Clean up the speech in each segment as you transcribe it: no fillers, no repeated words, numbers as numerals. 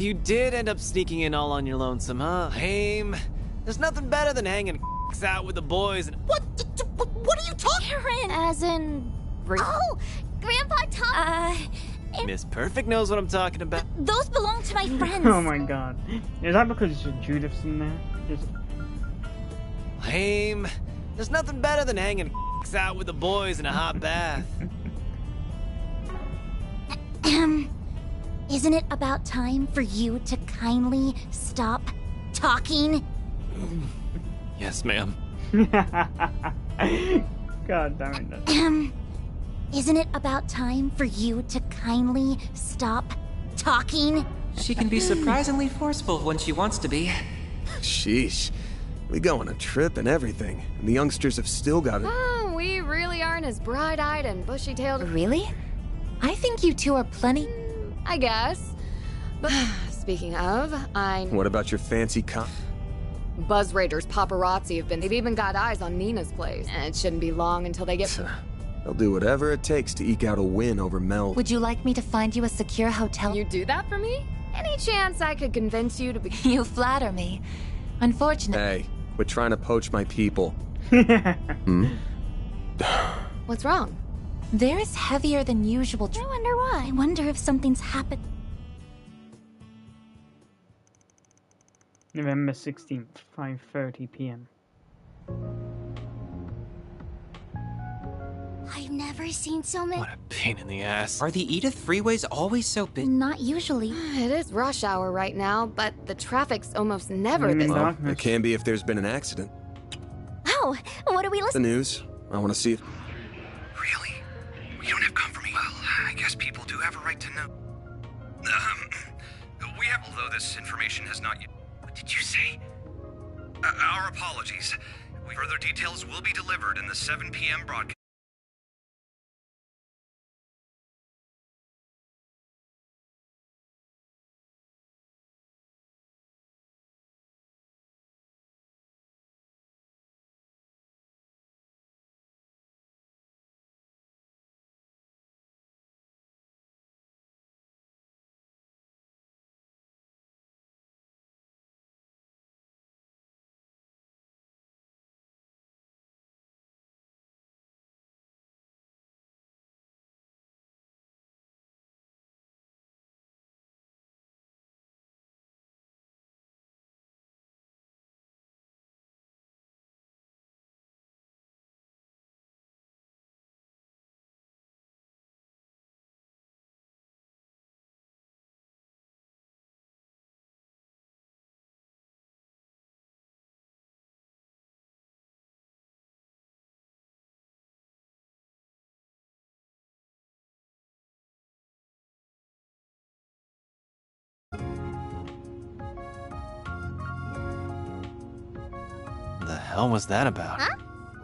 You did end up sneaking in all on your lonesome, huh? Lame. There's nothing better than hanging out with the boys and— What are you talking? Karen! As in... Oh! Grandpa Tom! Miss Perfect knows what I'm talking about. Those belong to my friends. Oh my god. Is that because Judith's in there? Just... Lame. There's nothing better than hanging out with the boys in a hot bath. Isn't it about time for you to kindly stop talking? Yes, ma'am. God damn it. Isn't it about time for you to kindly stop talking? She can be surprisingly forceful when she wants to be. Sheesh. We go on a trip and everything, and the youngsters have still got it. Oh, we really aren't as bright-eyed and bushy-tailed. Really? I think you two are plenty... I guess. But speaking of, What about your fancy Buzz Raiders paparazzi they've even got eyes on Nina's place. And it shouldn't be long until they get... They'll do whatever it takes to eke out a win over Mel. Would you like me to find you a secure hotel? You do that for me? Any chance I could convince you to be... You flatter me. Unfortunately... Hey, quit trying to poach my people. What's wrong? There is heavier than usual... I wonder why. I wonder if something's happened. November 16th, 5:30 p.m. I've never seen so many... What a pain in the ass. Are the Edith freeways always so busy? Not usually. It is rush hour right now, but the traffic's almost never this... Well, it can be if there's been an accident. Oh, what are we The listening... news. I want to see it. Really? We don't have confirmation. Well, I guess people do have a right to know. Although this information has not yet... What did you say? Our apologies. Further details will be delivered in the 7 p.m. broadcast. The hell was that about? Huh?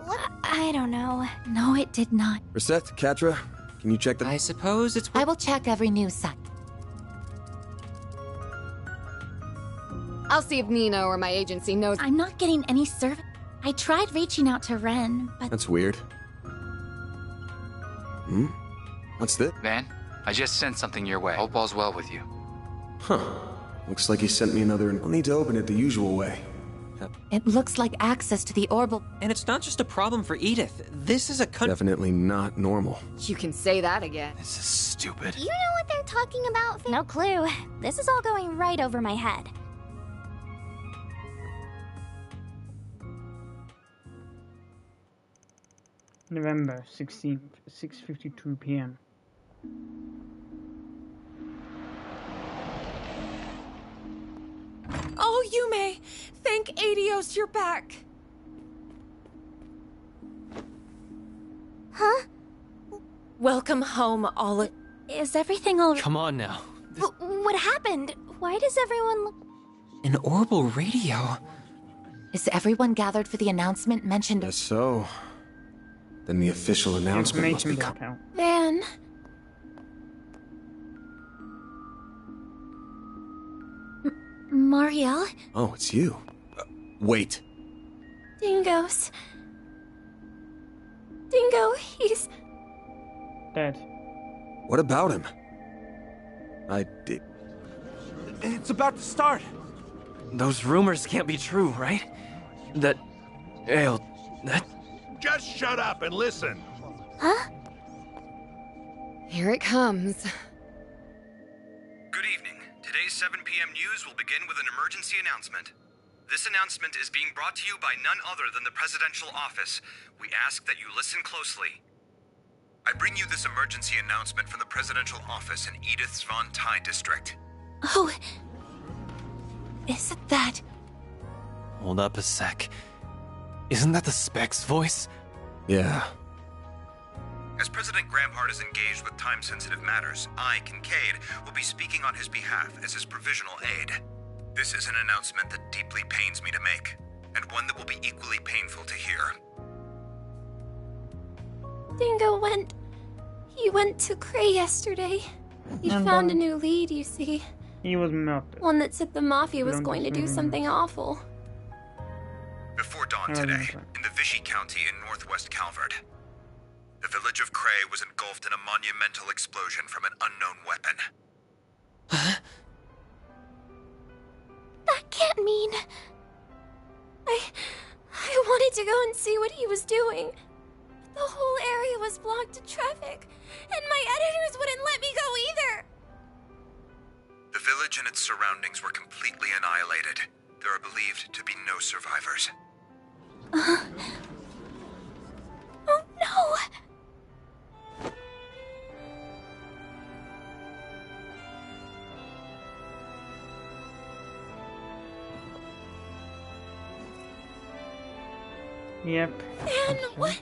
What? I don't know. No, it did not. Reset, Katra, can you check the... I suppose it's... I will check every news site. I'll see if Nina or my agency knows... I'm not getting any service. I tried reaching out to Ren, but... That's weird. What's this? Van, I just sent something your way. Hope all's well with you. Huh. Looks like he sent me another... I'll need to open it the usual way. It looks like access to the orbital... And it's not just a problem for Edith. This is a country... Definitely not normal. You can say that again. This is stupid. You know what they're talking about? No clue. This is all going right over my head. November 16th, 6:52 p.m. Oh, Yume! Thank Adios you're back! Huh? Welcome home, all... Is everything all... Come on now. What happened? Why does everyone look... An orbital radio? Is everyone gathered for the announcement mentioned... Guess so. Then the official announcement must Information be... blackout. Van... Marielle? Oh, it's you. Wait. Dingoes... Dingo, he's... Dead. What about him? I did... It's about to start. Those rumors can't be true, right? That... that... Just shut up and listen. Huh? Here it comes. Good evening. Today's 7 p.m. news will begin with an emergency announcement. This announcement is being brought to you by none other than the Presidential Office. We ask that you listen closely. I bring you this emergency announcement from the Presidential Office in Edith's Von Tai district. Oh. Isn't that... Hold up a sec. Isn't that the Spec's voice? Yeah. As President Grampart is engaged with time-sensitive matters, I, Kincaid, will be speaking on his behalf as his provisional aide. This is an announcement that deeply pains me to make, and one that will be equally painful to hear. Dingo went... He went to Cray yesterday. He And, found a new lead, you see. He was melted. One that said the Mafia was Don't going to do disagree. something awful. Before dawn today, in the Vichy County in northwest Calvert, the village of Cray was engulfed in a monumental explosion from an unknown weapon. That can't mean... I wanted to go and see what he was doing. But the whole area was blocked to traffic, and my editors wouldn't let me go either. The village and its surroundings were completely annihilated. There are believed to be no survivors. Oh no! Yep. And what?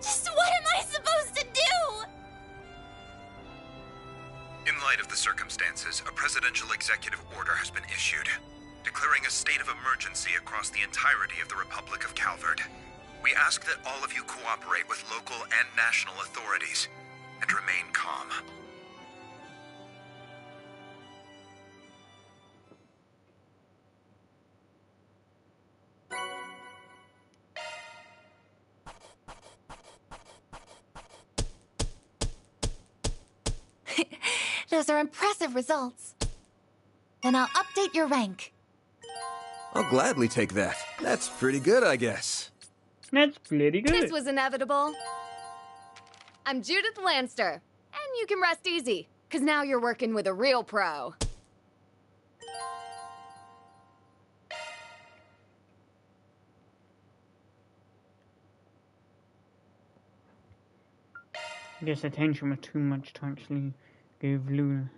Just what am I supposed to do? In light of the circumstances, a presidential executive order has been issued, declaring a state of emergency across the entirety of the Republic of Calvert. We ask that all of you cooperate with local and national authorities and remain calm. Those are impressive results. Then I'll update your rank. I'll gladly take that. That's pretty good, I guess. That's pretty good. This was inevitable. I'm Judith Lanster, and you can rest easy, because now you're working with a real pro. I guess the tension was too much to actually give Luna.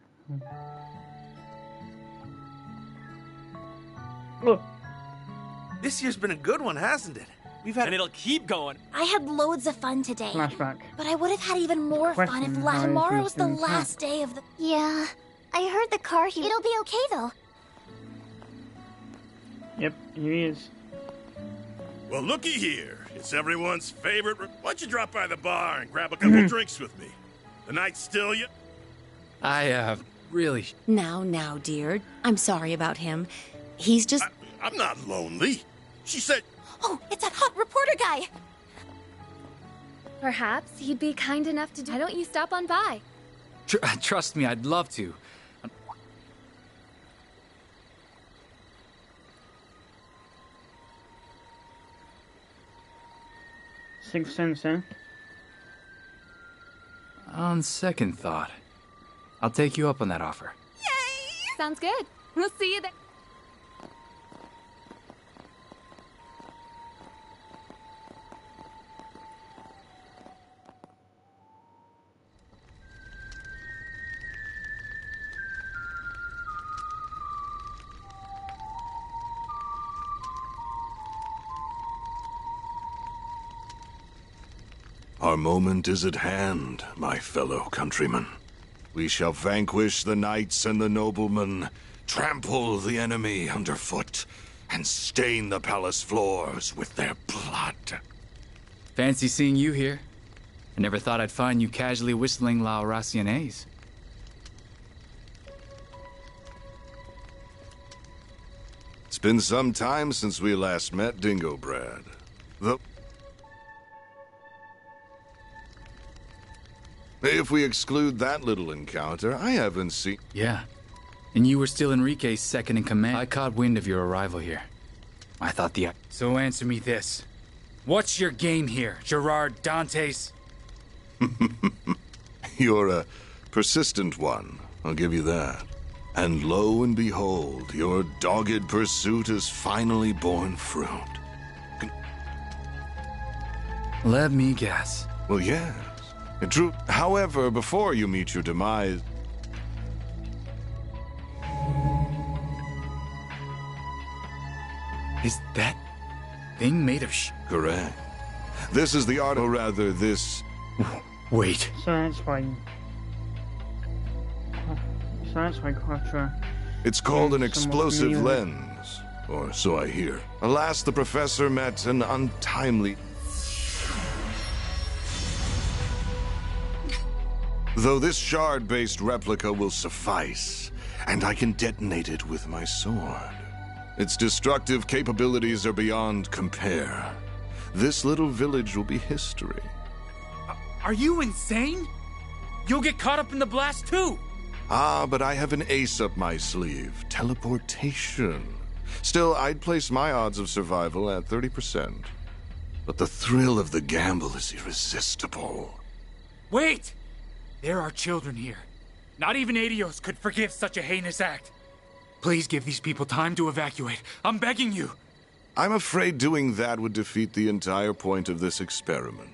Look. This year's been a good one, hasn't it? We've had... And it'll keep going. I had loads of fun today. Flashback. But I would have had even more fun if Question, how is tomorrow's this the in last day of the... Yeah, I heard the car here. It'll be okay, though. Yep, here he is. Well, looky here. It's everyone's favorite. Why don't you drop by the bar and grab a couple drinks with me? The night's still you. I, really... Now, dear. I'm sorry about him. He's just... I'm not lonely. She said... Oh, it's that hot reporter guy! Perhaps he'd be kind enough to do... Why don't you stop on by? Trust me, I'd love to. Sixth Sense, eh? On second thought, I'll take you up on that offer. Yay! Sounds good. We'll see you there. Our moment is at hand, my fellow countrymen. We shall vanquish the knights and the noblemen, trample the enemy underfoot, and stain the palace floors with their blood. Fancy seeing you here. I never thought I'd find you casually whistling La Raciones. It's been some time since we last met, Dingo Brad. If we exclude that little encounter, I haven't seen... Yeah. And you were still Enrique's second in command. I caught wind of your arrival here. I thought the... So answer me this. What's your game here, Gerard Dantes? You're a persistent one, I'll give you that. And lo and behold, your dogged pursuit has finally borne fruit. Let me guess. Well, yes. True. However, before you meet your demise... Is that thing made of Correct. This is the art, or rather, this... Wait. So that's why Quattro... It's called an somewhat explosive familiar. lens, or so I hear. Alas, the professor met an untimely... Though this shard-based replica will suffice, and I can detonate it with my sword. Its destructive capabilities are beyond compare. This little village will be history. Are you insane? You'll get caught up in the blast too! Ah, but I have an ace up my sleeve. Teleportation. Still, I'd place my odds of survival at 30%. But the thrill of the gamble is irresistible. Wait! There are children here. Not even Adios could forgive such a heinous act. Please give these people time to evacuate. I'm begging you. I'm afraid doing that would defeat the entire point of this experiment.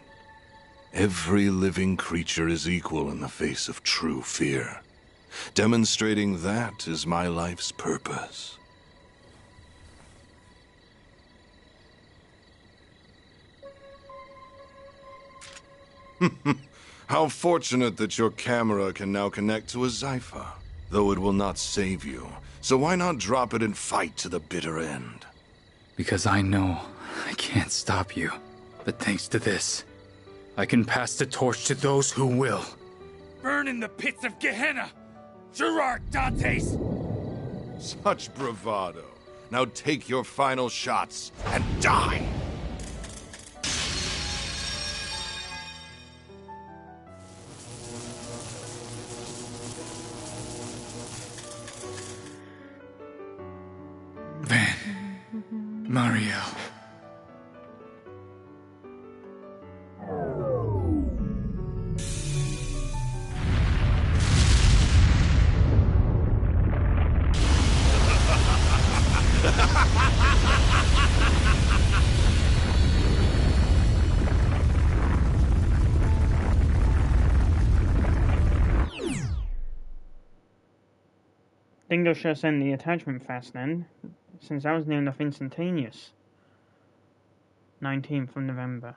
Every living creature is equal in the face of true fear. Demonstrating that is my life's purpose. How fortunate that your camera can now connect to a Zypher. Though it will not save you, so why not drop it and fight to the bitter end? Because I know I can't stop you. But thanks to this, I can pass the torch to those who will. Burn in the pits of Gehenna! Gerard Dantes! Such bravado. Now take your final shots and die! Mario. Dingo should have sent the attachment fast then, since that was near enough instantaneous. 19th of November.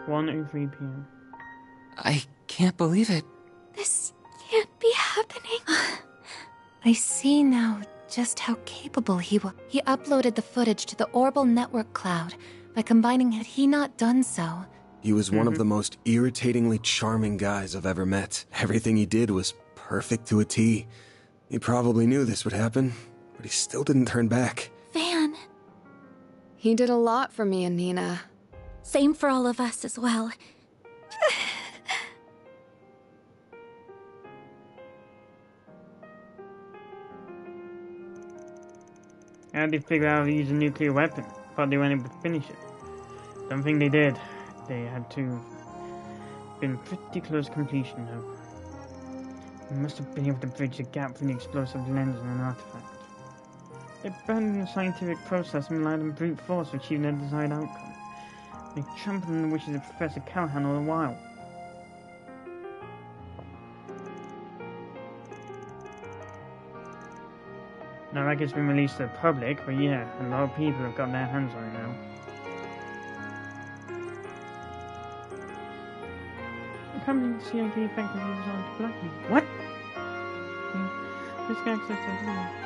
(1:03 p.m.) I can't believe it. This can't be happening. I see now just how capable he was. He uploaded the footage to the Orbital Network cloud. By combining, had he not done so... He was one of the most irritatingly charming guys I've ever met. Everything he did was perfect to a T. He probably knew this would happen, but he still didn't turn back. Van. He did a lot for me and Nina. Same for all of us as well. How did they figure out how to use a nuclear weapon? Thought they weren't able to finish it. Don't think they did. They had to been pretty close to completion though. They must have been able to bridge the gap between the explosive lens and an artifact. They abandoned the scientific process and relied on brute force to achieve their desired outcome. They trampled on the wishes of Professor Callahan all the while. Now that gets been released to the public, but yeah, a lot of people have got their hands on it now. The company CID effectively designed to blackmail. What? This guy access to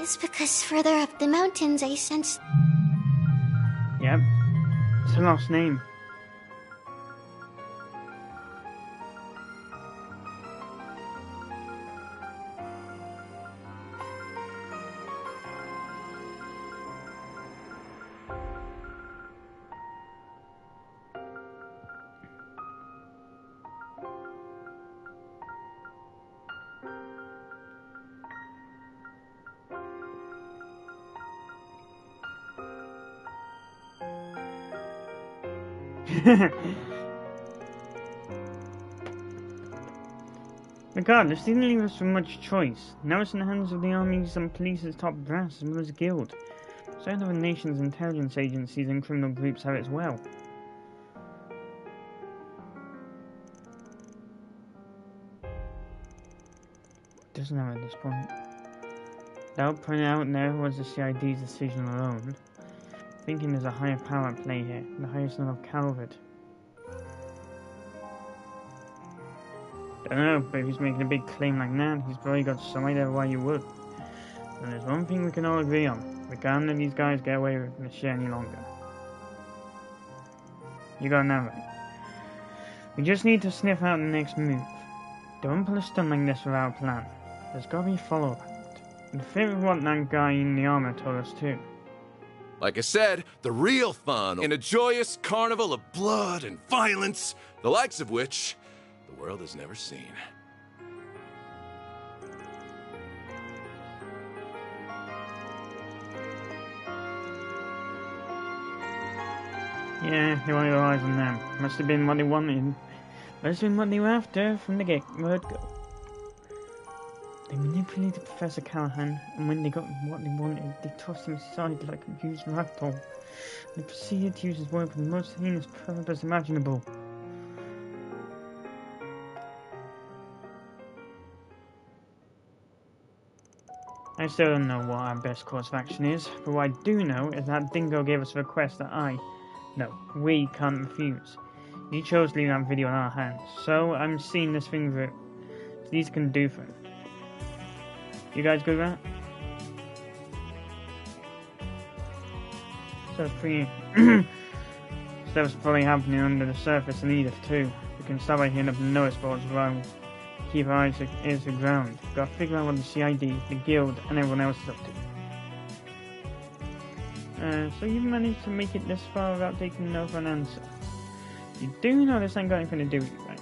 It's because further up the mountains I sense... Yep. It's a lost name. Regardless, they didn't leave us with much choice. Now it's in the hands of the armies and police's top brass as well as the guild. So other nations' intelligence agencies and criminal groups have it as well. Doesn't have at this point. Without pointing out there was the CID's decision alone. Thinking there's a higher power at play here, the highest son of Calvert. Don't know, but if he's making a big claim like that, he's probably got some idea why you would. And there's one thing we can all agree on. We can't let these guys get away with this shit any longer. You got that right. We just need to sniff out the next move. Don't pull a stunt like this without a plan. There's gotta be a follow-up. And fit with what that guy in the armor told us too. Like I said, the real fun in a joyous carnival of blood and violence, the likes of which the world has never seen. Yeah, he wanted your eyes on them. Must have been what they wanted. Must have been what they were after from the word go. They manipulated Professor Callahan, and when they got what they wanted, they tossed him aside like a used ragdoll. They proceeded to use his word for the most heinous purpose imaginable. I still don't know what our best course of action is, but what I do know is that Dingo gave us a request that we can't refuse. He chose to leave that video in our hands, so I'm seeing this thing through. It's least can do for him. You guys good with that? So pretty stuff's probably happening under the surface in Edith too. We can start by hitting up the notice boards while keep our ears to the ground. Gotta figure out what the CID, the guild, and everyone else is up to. So you've managed to make it this far without taking no for an answer. You do know this ain't got anything to do with you, right?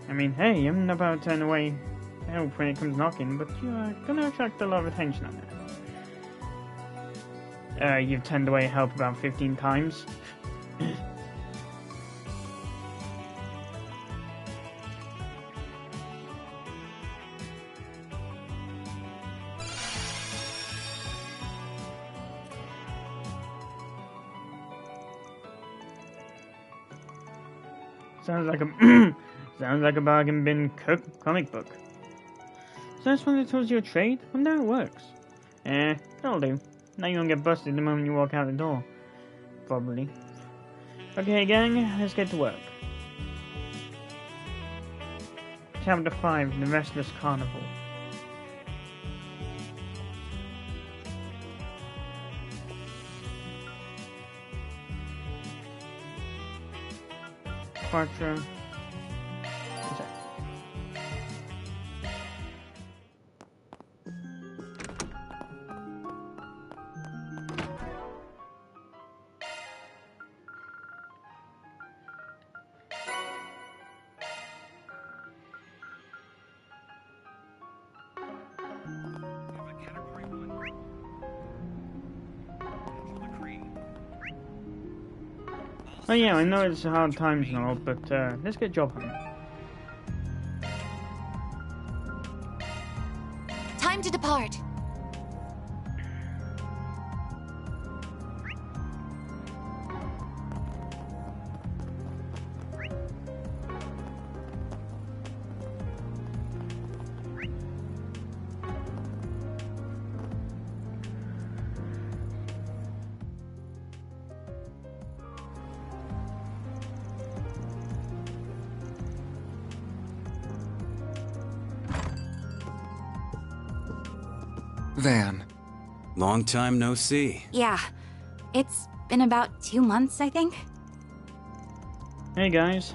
I mean, hey, I'm not about to turn away help when it comes knocking, but you are gonna attract a lot of attention on that. You've turned away help about 15 times. Sounds like a bargain bin comic book. So that's one that tells you a trade? Wonder how it works. That'll do. Now you won't get busted the moment you walk out the door. Probably. Okay, gang, let's get to work. Chapter 5, The Restless Carnival. Quattro. Oh yeah, I know it's hard times and all, but let's get job hunting. Time to depart. Van. Long time no see. Yeah. It's been about 2 months, I think. Hey guys.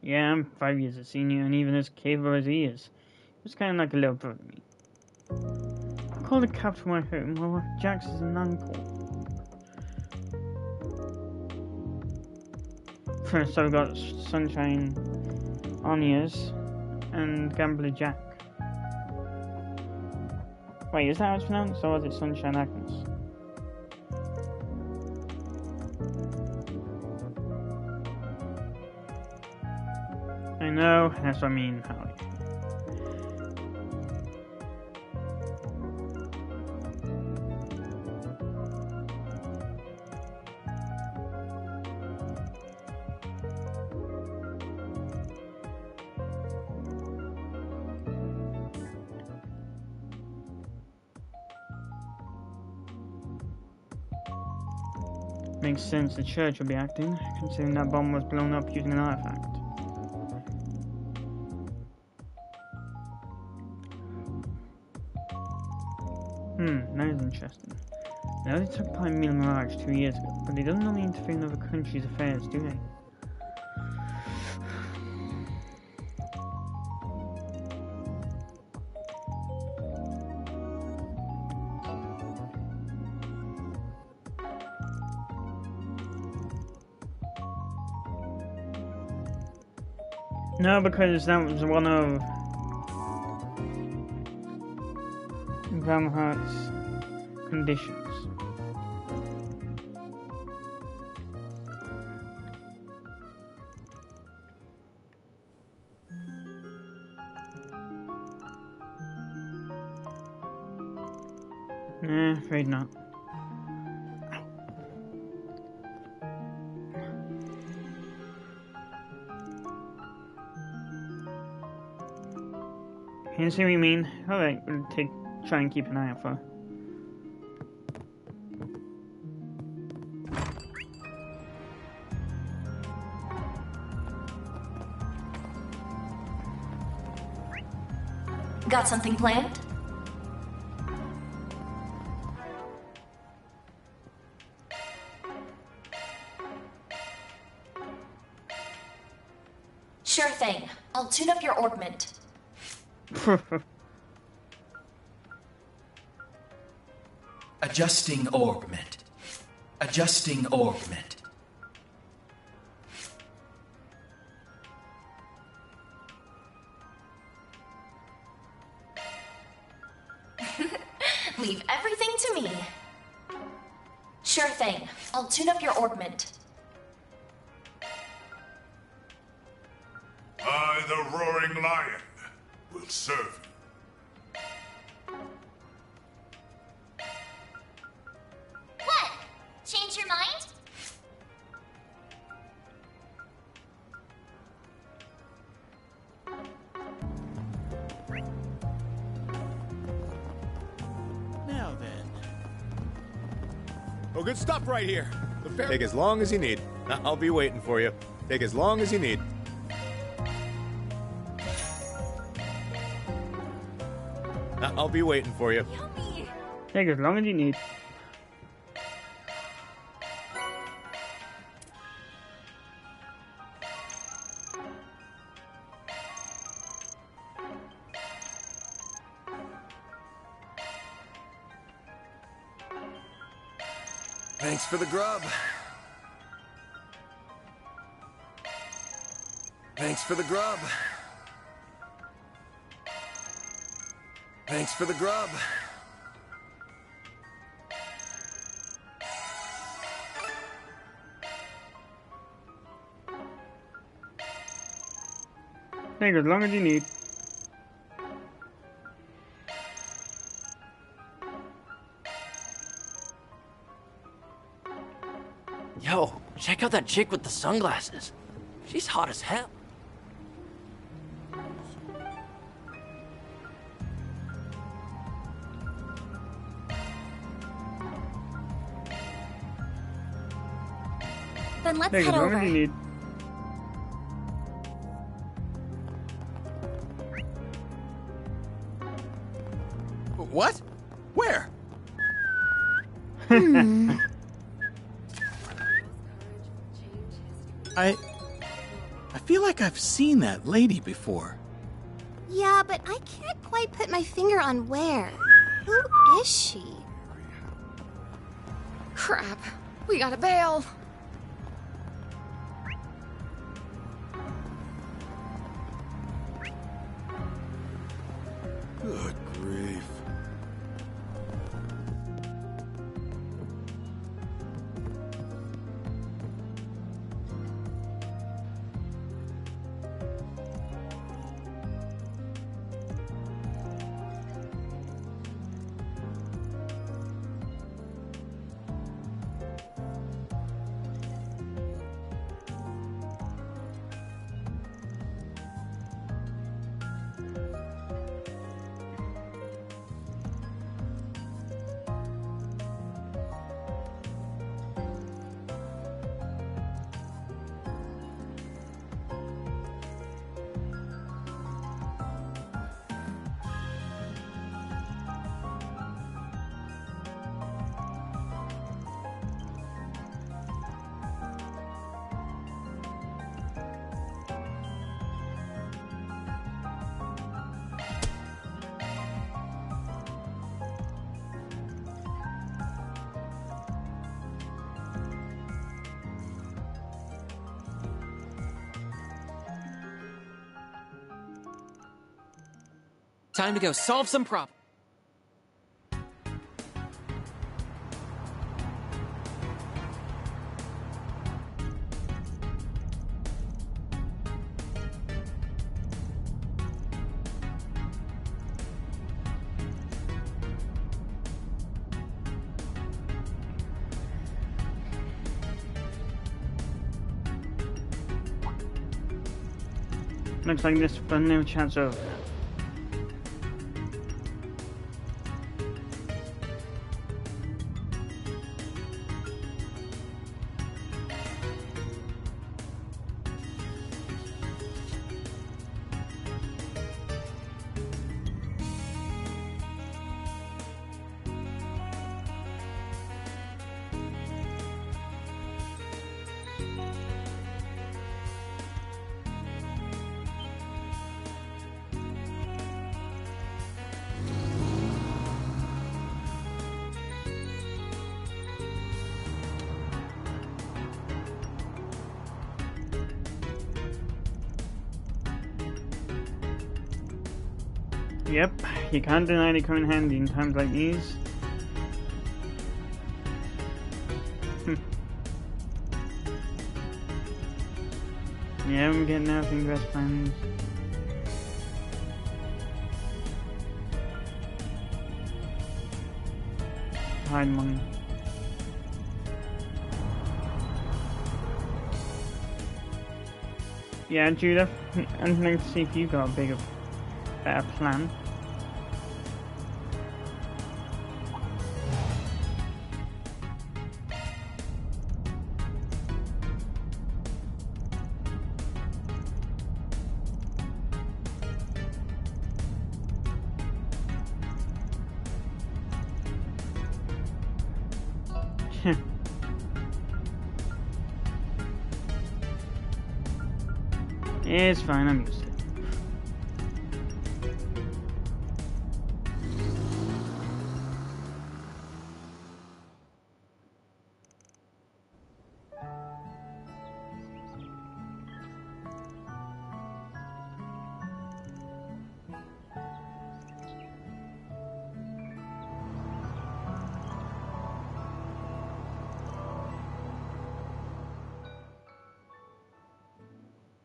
Yeah, I'm 5 years a senior, and even as capable as he is, he's kind of like a little brother to me. I call the captain my home, while Jax is an uncle. First, I've got Sunshine Onias and Gambler Jack. Wait, is that how it's pronounced, or is it Sunshine Agnes? I know, that's what I mean, Holly. Makes sense the church will be acting, considering that bomb was blown up using an artifact. That is interesting. Now they took part in Mil Mirage 2 years ago, but they don't normally interfere in other countries' affairs, do they? No, because that was one of Gramhart's conditions. Nah, afraid not. You see what you mean? Alright, we'll try and keep an eye out for her. Got something planned? Sure thing. I'll tune up your orbment. Adjusting orbment. Adjusting orbment. Leave everything to me. Sure thing. I'll tune up your orbment. I, the Roaring Lion, will serve you. What? Change your mind? Now then. Oh, good stuff right here. Take as long as you need. I'll be waiting for you. Take as long as you need. I'll be waiting for you. Yummy. Take as long as you need. Thanks for the grub. Thanks for the grub. Thanks for the grub. Take as long as you need. Yo, check out that chick with the sunglasses. She's hot as hell. Then let's There you head go, over. whatever you need. What? Where? I feel like I've seen that lady before. Yeah, but I can't quite put my finger on where. Who is she? Crap. We gotta bail. Good grief. Time to go solve some problems. Looks like this one no chance of. Yep, you can't deny they come in handy in times like these. Yeah, I'm getting out ingress plans. Hide money. Yeah, Judah, I'd like to see if you got a better plan. It's fine, I'm used to it.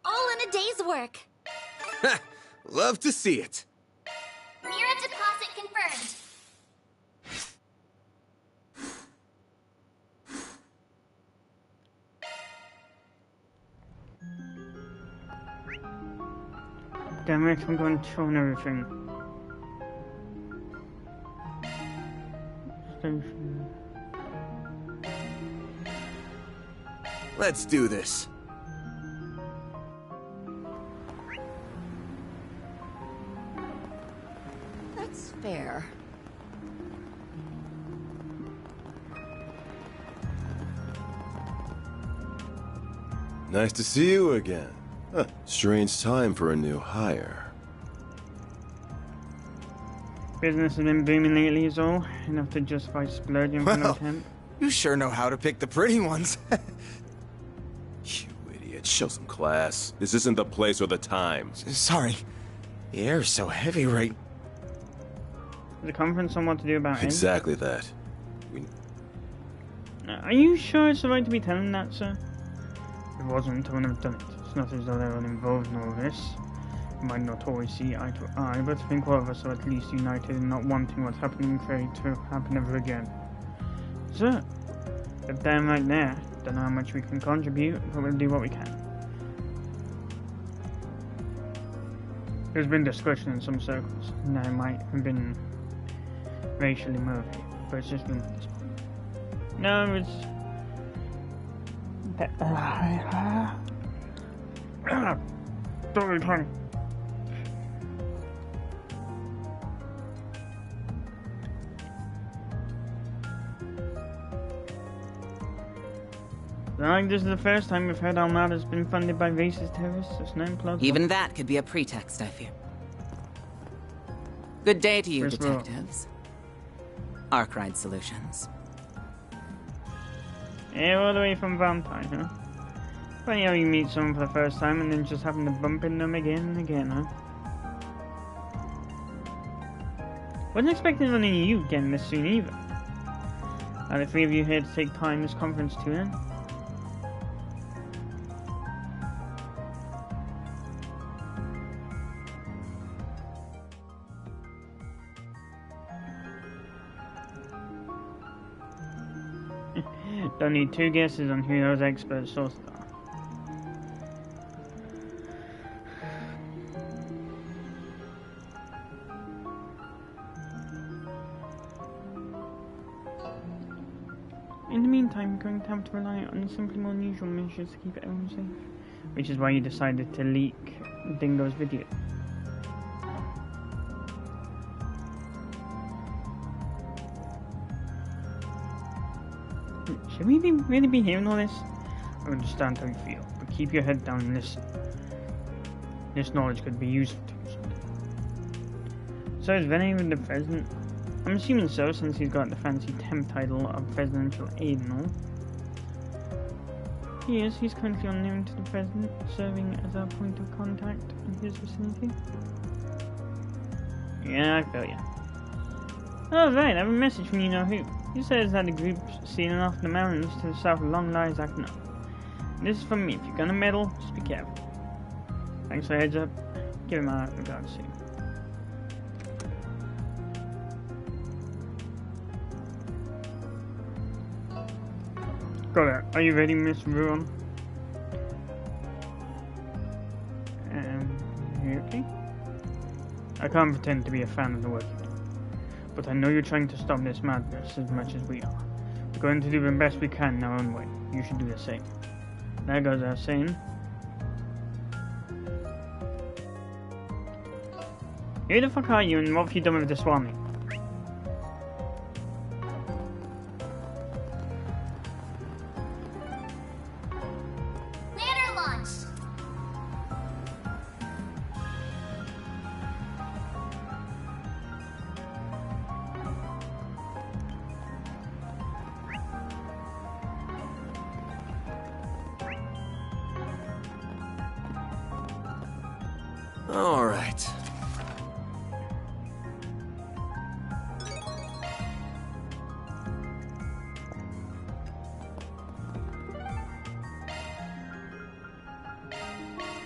All in a day's work. Love to see it. Mira deposit confirmed. Damn it, I'm going to tone everything. Station. Let's do this. That's fair. Nice to see you again. Huh, strange time for a new hire. Business has been booming lately is all. Enough to justify splurging for no temp. You sure know how to pick the pretty ones. You idiot, show some class. This isn't the place or the time. Sorry. The air's so heavy right... The conference on what to do about it? Exactly that. Are you sure it's the right to be telling that, sir? If it wasn't, I wouldn't have done it. It's not as though they were involved in all this. We might not always see eye to eye, but I think all of us are at least united in not wanting what's happening to happen ever again. Sir, if they're right there, don't know how much we can contribute, but we'll do what we can. There's been discussion in some circles, and that it might have been racially motivated, but it's just rumor at this point. No, it's... Sorry, Tony. Like this is the first time we've heard Armada's been funded by racist terrorists. It's no plausible. Even that could be a pretext, I fear. Good day to you, detectives. Arkwright Solutions. Yeah, all the way from Valentine, huh? Funny how you meet someone for the first time and then just happen to bump into them again and again, huh? Wasn't expecting to run into you again this soon either. Are the three of you here to take part in this conference too then? Don't need two guesses on who those expert sources are. In the meantime, we're going to have to rely on simply more unusual measures to keep everyone safe. Which is why you decided to leak Dingo's video. Should we really be hearing all this? I understand how you feel, but keep your head down and listen. This knowledge could be useful to you someday. So is Venny with the president? I'm assuming so, since he's got the fancy temp title of presidential aide and all. Yes, he's currently unknown to the president, serving as our point of contact in his vicinity. Yeah, I feel ya. Oh right, I have a message from you-know-who. He says that the group's sailing off the mountains to the south of Long Lies acting up. This is from me. If you're gonna meddle, just be careful. Thanks for the heads up. Give him our regards soon. Got it. Are you ready, Miss Ruan? You okay? I can't pretend to be a fan of the work you do, but I know you're trying to stop this madness as much as we are. We're going to do the best we can in our own way. You should do the same. There goes our saying. Who the fuck are you and what have you done with the Swami? Ladder launch! All right.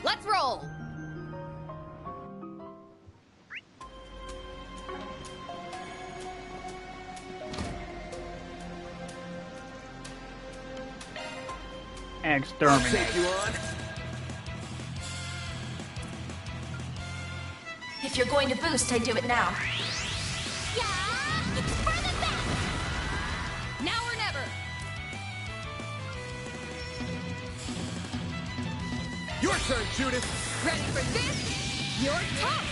Let's roll! Exterminate. Take you on. If you're going to boost, I'd do it now. Now or never! Your turn, Judith! Ready for this? Your turn!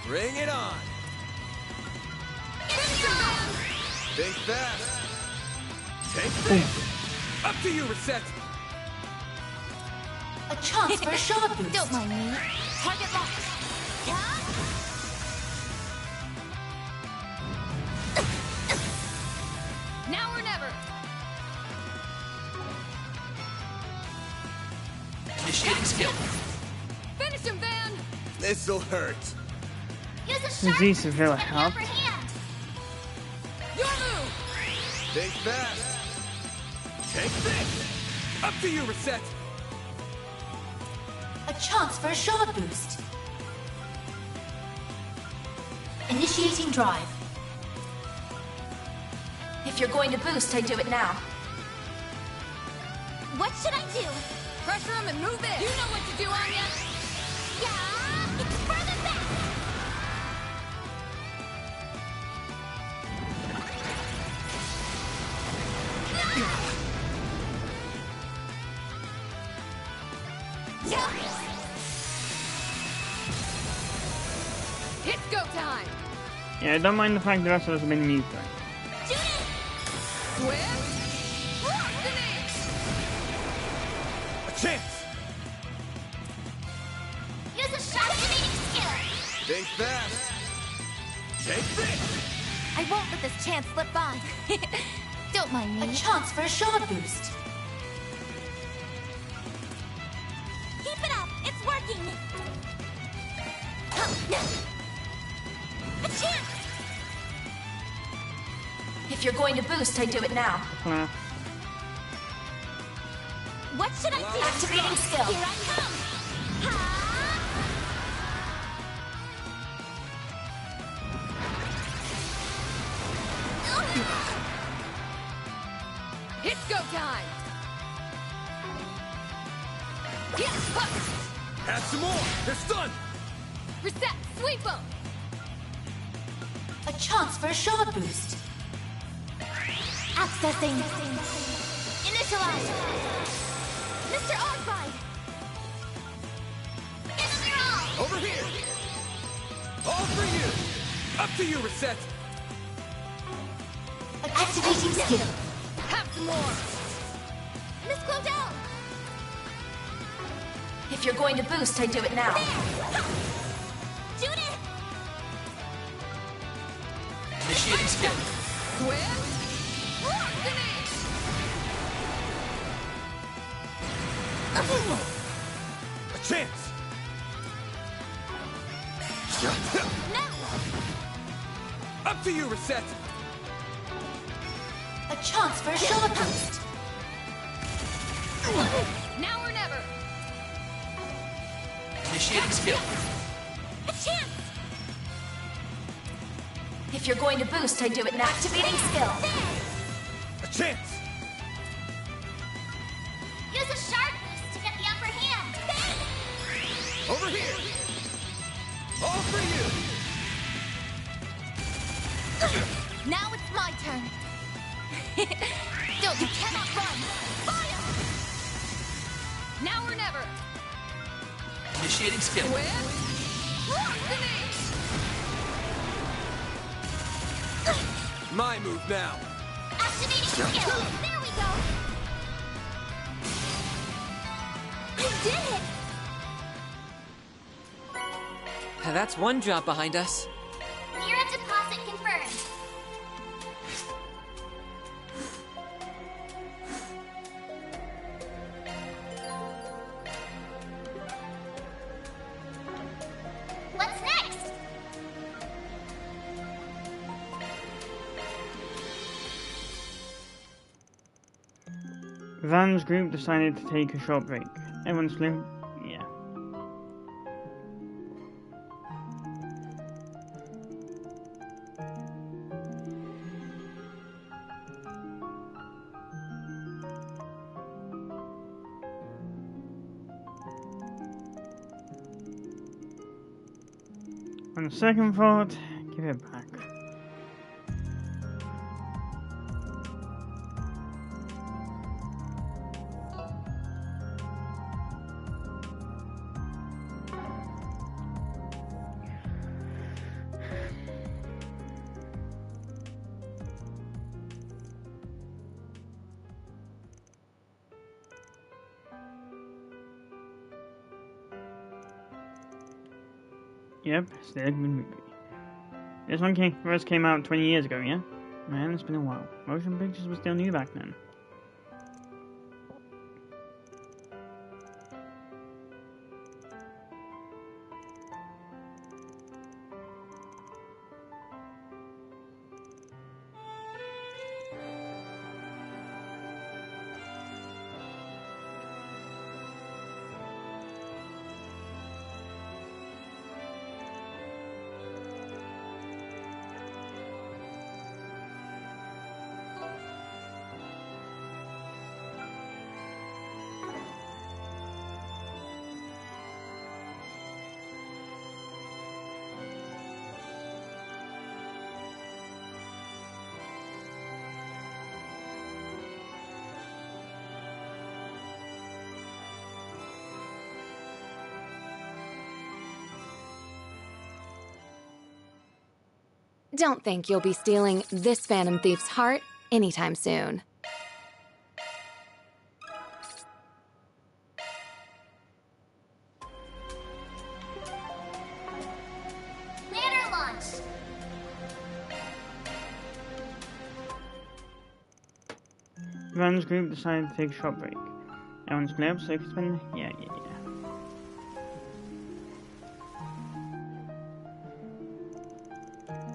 Bring it on! Think fast! Take this! Up to you, Reset! A chance for a shot boost. Don't mind me. Target locked. Now or never! Initiating skill. Finish him, Van! This'll hurt. Use a sharp This boost will to get the help. upper hand. Your move! Think fast! Take this! Up to you, Reset! A chance for a shot boost. Initiating drive. If you're going to boost, I do it now. What should I do? Pressure him and move in! You know what to do, Anya! Yeah, it's further back. It's go time! Yeah, I don't mind the fact the rest of us have been mute. Swift! A chance! Use a sharp activating skill. Think fast! Take this! I won't let this chance slip by. Don't mind me. A chance for a shot boost. Keep it up. It's working. A chance. If you're going to boost, I do it now. What should I do? Activating skill. Here I come. It's go time! Add some more! They're stunned! Reset! Sweep him! A chance for a shot boost. Accessing. Initialize. Mr. Oddbite. Enemy all. Over here! All for you! Up to you, Reset! Activating skill. Have some more! Miss Claudel. If you're going to boost, I do it now. Judith. Initiating skill. Swift! A chance! Up to you, Reset! A chance for a shot boost. Now or never! Initiating skill. A chance. If you're going to boost, I do it now. Activating skill. A chance! Use a sharp boost to get the upper hand. Over here! All for you! Now it's my turn. Don't, you cannot run. Fire! Now or never! Initiating skill. My move now! Activating skill. There we go. You did it. That's one job behind us. Mira deposit confirmed. What's next? Van's group decided to take a short break. Everyone's flew. Yeah. On second thought, give it back. Yep, still a good movie. This one first came out 20 years ago, yeah? Man, it's been a while. Motion pictures were still new back then. Don't think you'll be stealing this Phantom Thief's heart anytime soon. Ladder launch! Van's group decided to take a short break. Everyone's clear up so they can spend... Yeah.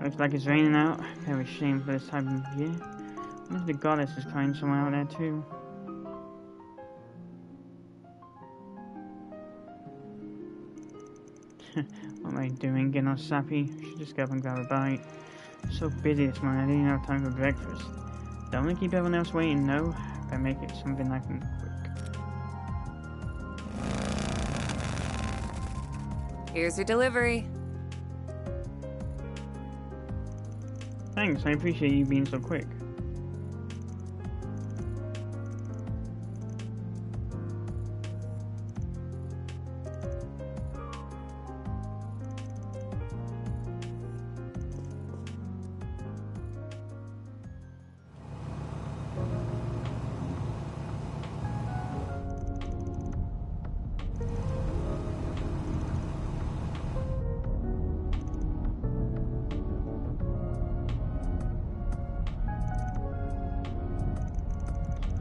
Looks like it's raining out. Very shame for this time of year. Maybe the goddess is crying somewhere out there too. What am I doing? Getting all sappy? Should just go up and grab a bite. So busy this morning, I didn't even have time for breakfast. Don't want to keep everyone else waiting, no. Better make it something I can quick. Here's your delivery. Thanks, I appreciate you being so quick.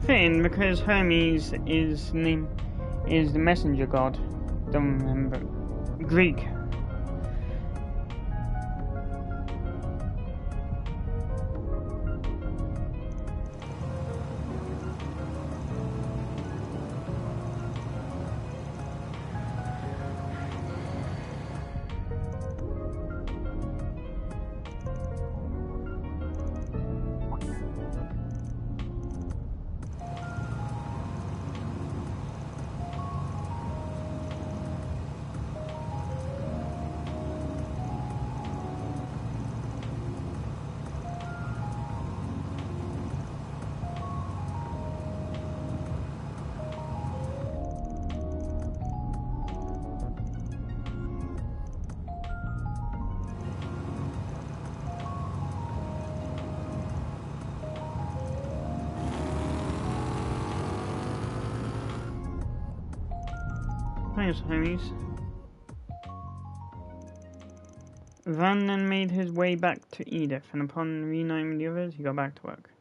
Fitting, because Hermes is the messenger god. Don't remember. Greek. Thanks, Hermes. Van then made his way back to Edith, and upon reuniting with the others, he got back to work.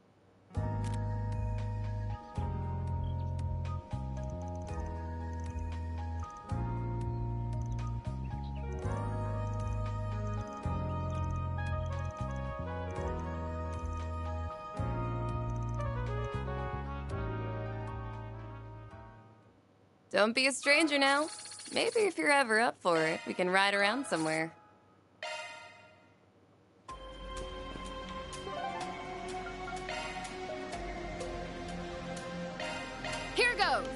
Don't be a stranger now. Maybe if you're ever up for it, we can ride around somewhere. Here goes!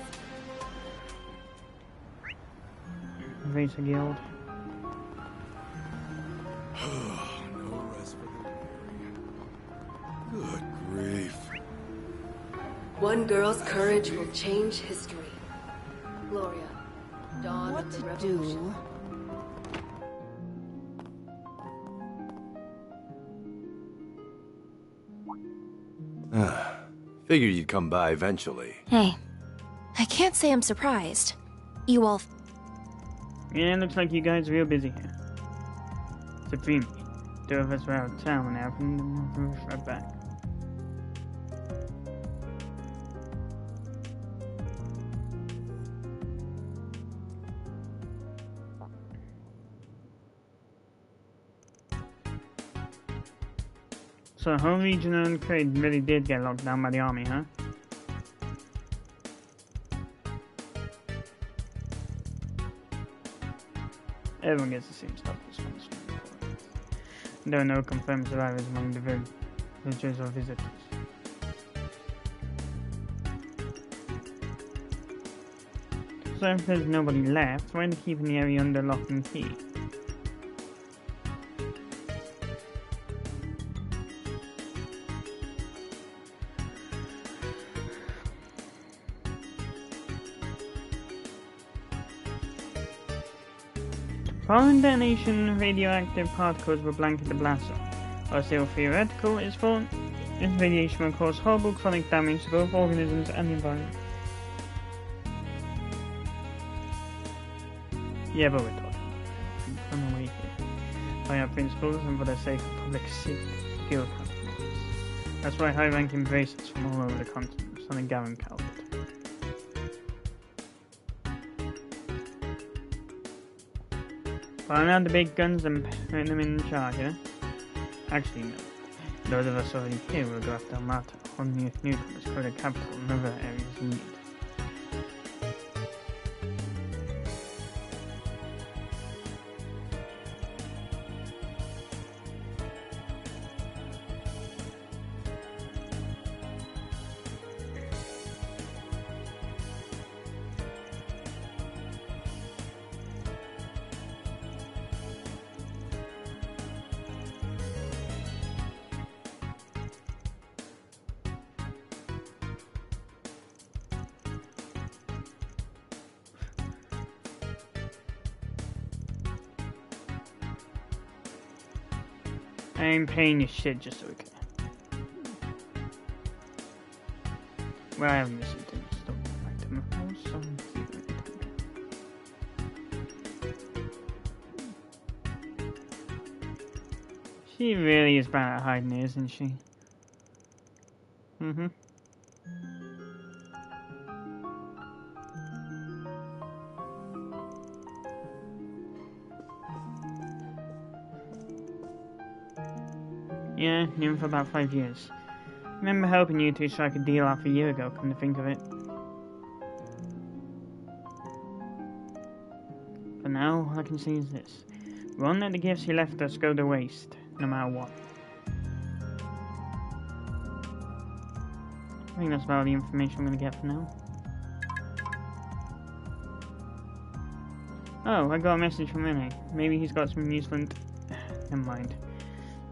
Racer Guild. No rest for the weary. Good grief. One girl's courage will change history. Gloria, dawn What of the to revolution. do? Figured you'd come by eventually. Hey, I can't say I'm surprised. You all... Yeah, looks like you guys are real busy here. Supremely. Two of us were out of town when it happened, and we was right back. So the whole region and trade really did get locked down by the army, huh? Everyone gets the same stuff response. There are no confirmed survivors among the villagers or visitors. So if there's nobody left, why are they keeping the area under lock and key? Following detonation, radioactive particles will blanket the blaster. While still theoretical, it's thought this radiation will cause horrible chronic damage to both organisms and the environment. Yeah, but we're talking from away here. By our principles and for the sake of public safety, skill consequences. That's why high-ranking bracelets from all over the continent, son of Gavin Calvert. Firing out the big guns and putting them in charge, eh? Actually, no. Those of us already here will go after Almata, only if newcomers for the capital and other areas in need. I ain't paying you shit just so we can. Well, I haven't listened to him, so don't back to him. She really is bad at hiding it, isn't she? Mm-hmm. Yeah, knew him for about 5 years. Remember helping you two strike a deal off a year ago, come to think of it. For now, all I can see is this. We won't let the gifts he left us go to waste, no matter what. I think that's about the information I'm going to get for now. Oh, I got a message from Rene. Maybe he's got some useful never mind.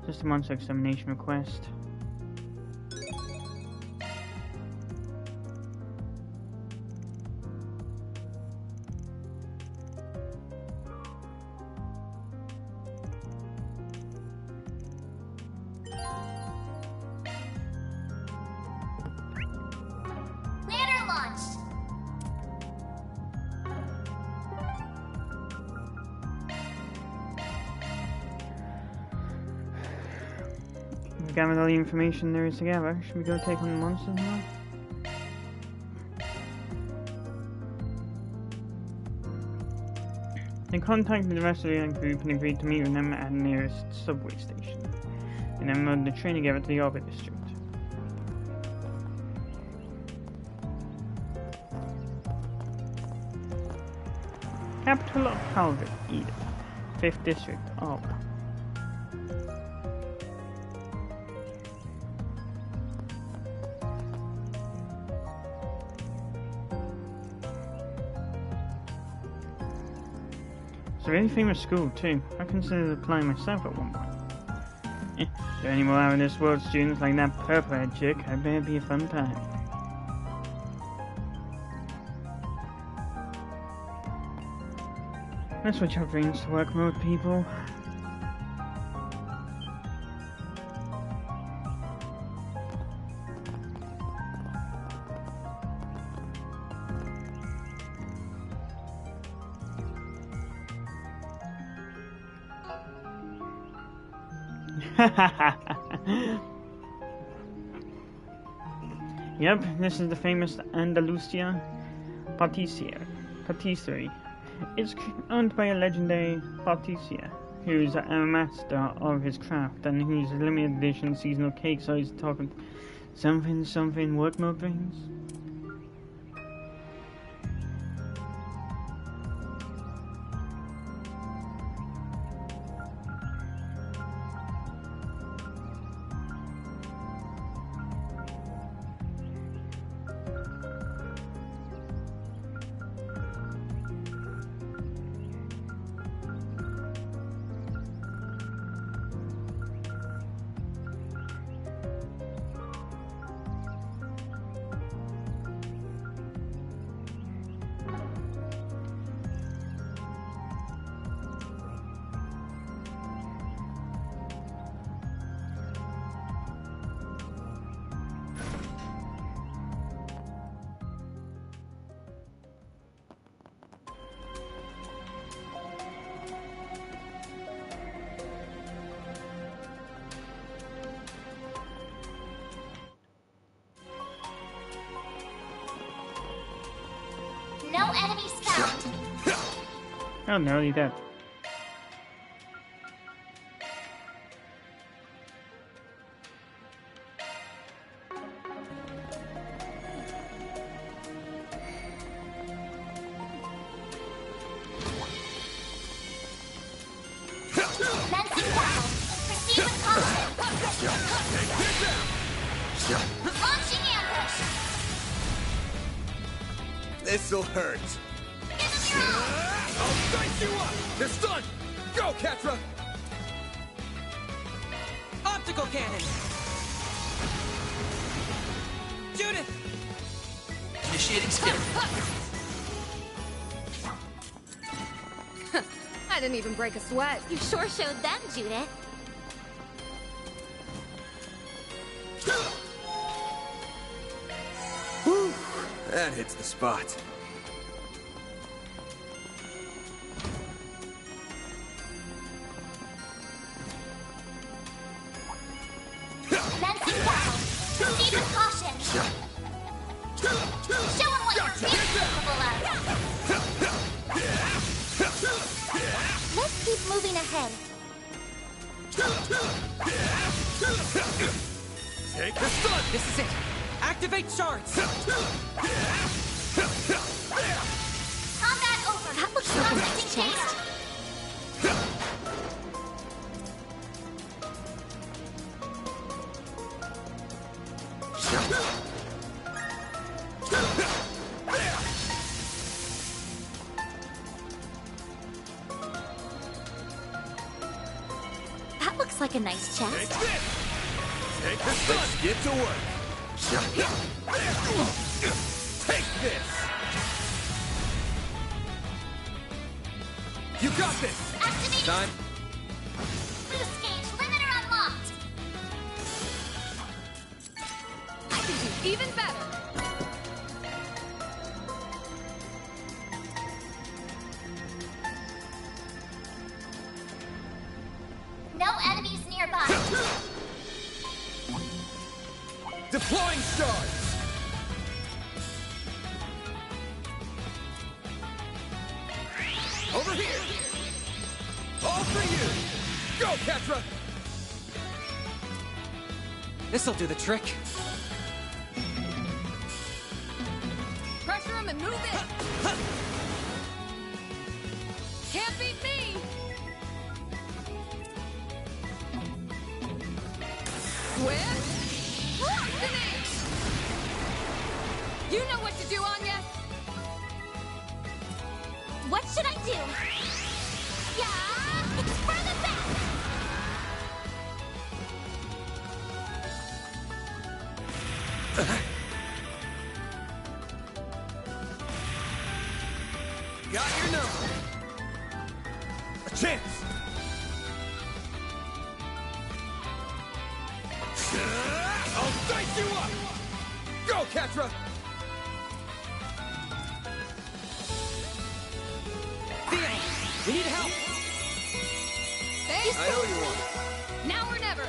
Just a monster extermination request. Ladder launched! We've gathered all the information there is to gather. Should we go take on the monsters now? They contacted the rest of the group and agreed to meet with them at the nearest subway station. And then rode the train together to the Orbit District. Capital of Calvert, Eden. 5th District, Alba. It's a really famous school too. I considered applying myself at one point. If there are any more out of this world students like that purple-haired chick, I bet it'd be a fun time. Let's switch our brains to work mode, people. Yep, this is the famous Andalusia patisserie. It's owned by a legendary patissier who's a master of his craft and whose limited edition seasonal cakes always talking something what more brings. No enemies found. Oh no, he's dead. Commencing battle. Proceed with caution. Launching ambush. This'll hurt. I'll dice you up! They're stunned! Go, Catra! Optical cannon! Judith! Initiating skill. I didn't even break a sweat. You sure showed them, Judith. Whew, that hits the spot. Commencing battle. Proceed with caution. Show them what you're really capable of. Let's keep moving ahead. Take the stun! This is it! Activate shards! Combat over. That looks like a nice chest. That looks like a nice chest. Take this! Take the stun! Let's get to work. Take this! You got this! Activating Time. boost gauge limiter unlocked. I can do even better. No enemies nearby. Deploying shards! Over here! All for you! Go, Catra! This'll do the trick. Pressure him and move in. Can't beat me. Swift. Lightning. You know what to do, Anya. What should I do? Yeah! It's for the best! Got your number. A chance! I'll dice you up! Go, Catra! Theo, we need help! Thanks. I owe you one. Now or never.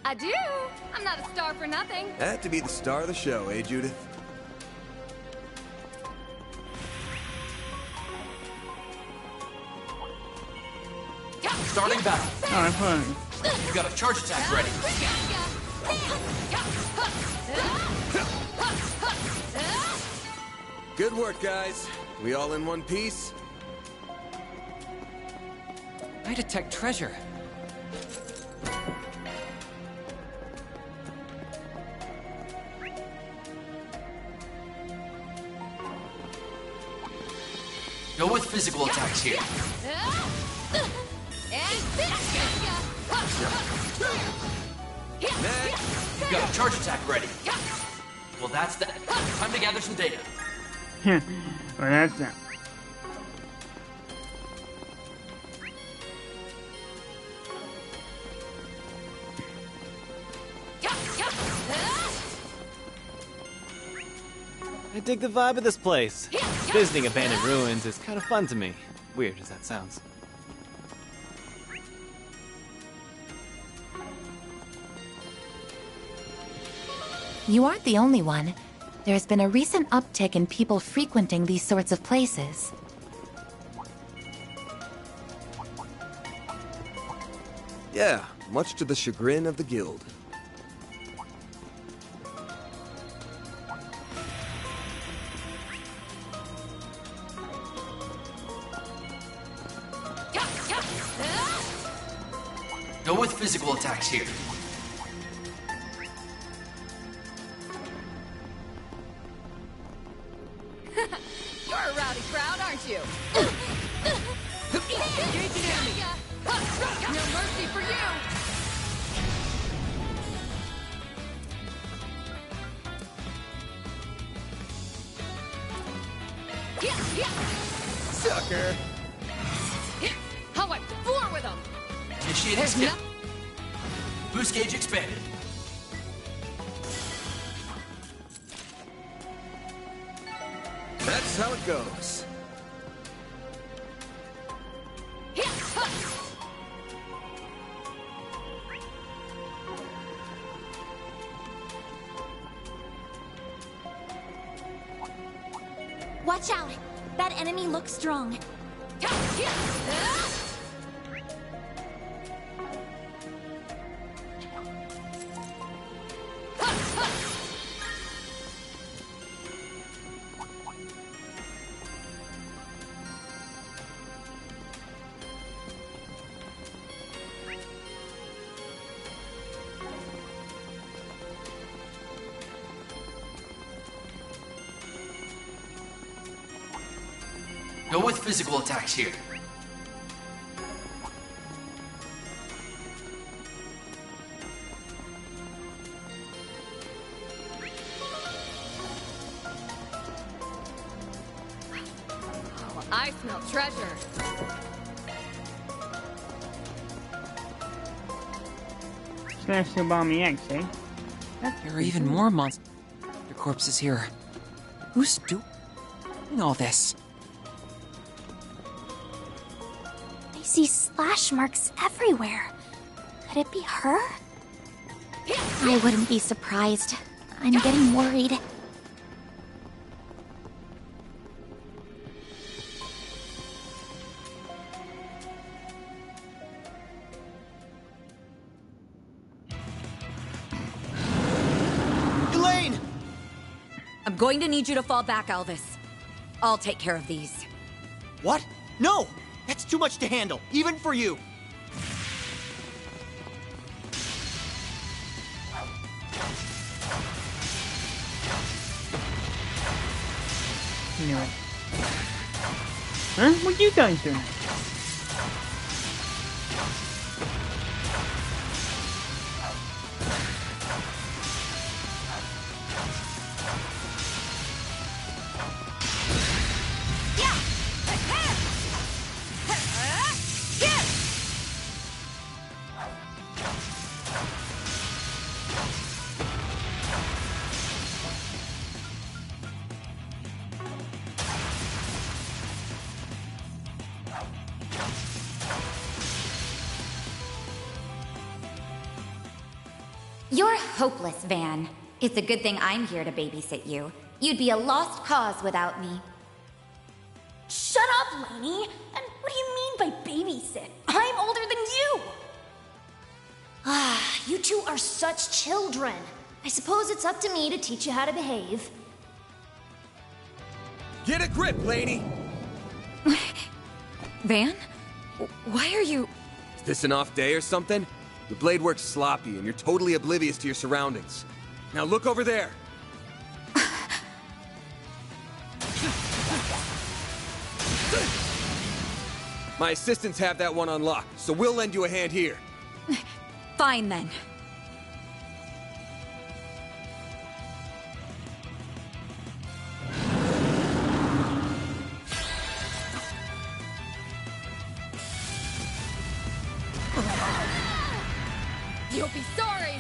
I do. I'm not a star for nothing. Had to be the star of the show, eh, Judith? Starting battle. Alright, fine. You've got a charge attack ready. Good work, guys. We all in one piece? I detect treasure. Go with physical attacks here. You've got a charge attack ready. Well, that's that. Time to gather some data. Well, that's that. I dig the vibe of this place. Visiting abandoned ruins is kind of fun to me. Weird as that sounds. You aren't the only one. There's been a recent uptick in people frequenting these sorts of places. Yeah, much to the chagrin of the guild. Go with physical attacks here. You're a rowdy crowd, aren't you? No mercy for you! Sucker! I'll wipe the floor with them! Initiating skill. Boost gauge expanded. That's how it goes. Watch out! That enemy looks strong. Go with physical attacks here. Oh, I smell treasure. Smash the bomby eggs, eh? There are even more monster corpses here. Who's doing all this? I see slash marks everywhere. Could it be her? I wouldn't be surprised. I'm getting worried. Elaine! I'm going to need you to fall back, Elvis. I'll take care of these. What? No! That's too much to handle, even for you. Anyway. Huh? What you guys doing? You're hopeless, Van. It's a good thing I'm here to babysit you. You'd be a lost cause without me. Shut up, Lainey! And what do you mean by babysit? I'm older than you! Ah, you two are such children. I suppose it's up to me to teach you how to behave. Get a grip, Lainey! Van? Why are you... Is this an off day or something? Your blade work's sloppy and you're totally oblivious to your surroundings. Now look over there! My assistants have that one on lock, so we'll lend you a hand here. Fine, then. You'll be sorry!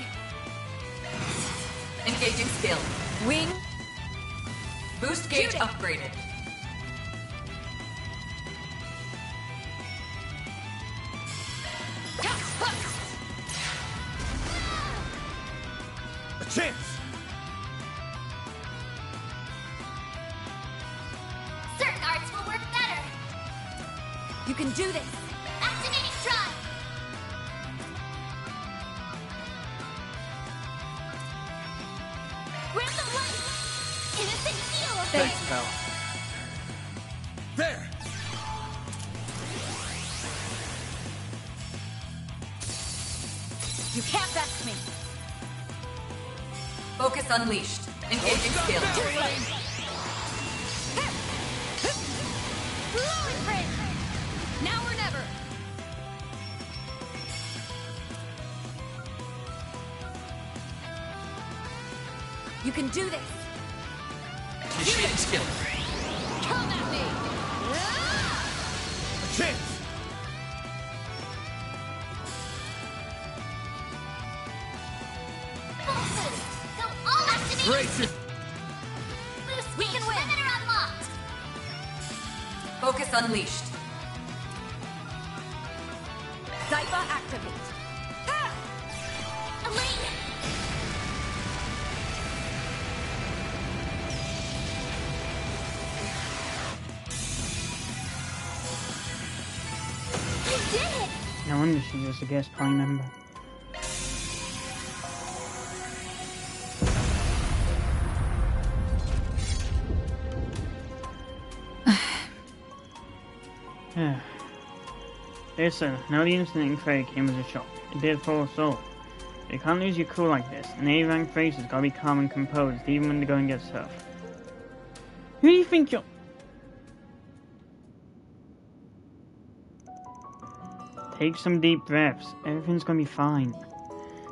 Engaging skill. Wing. Boost gauge upgraded. A chance! Certain arts will work better. You can do this. Activating try. Breath of life. Innocent heal. Thanks, pal. There! You can't best me. Focus unleashed. Engaging skill. Blowing print! Now or never! You can do this. Initiating skill. Come at me! A chance! Brace your... We can win. Limiter unlocked. Focus unleashed. Diva activate. Elaine. You did it. No wonder she's just a guest party member. Listen, now the incident in Craig came as a shock. It did for us all. You can't lose your cool like this. An A-rank face has got to be calm and composed, even when the going gets tough. Who do you think you're... Take some deep breaths. Everything's gonna be fine.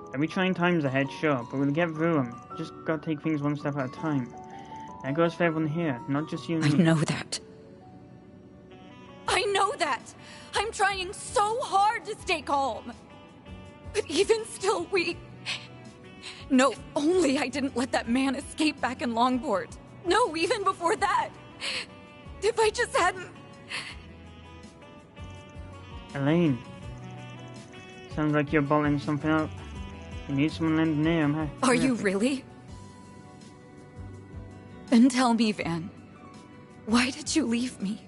There'll be trying times ahead, sure, but we'll get through them. Just gotta take things one step at a time. That goes for everyone here, not just you and me. I know that. I know that! I'm trying so hard to stay calm. But even still, No, if only I didn't let that man escape back in Longport. No, even before that. If I just hadn't... Elaine. Sounds like you're bottling something up. You need someone lending an ear, huh? Are you really? Then tell me, Van. Why did you leave me?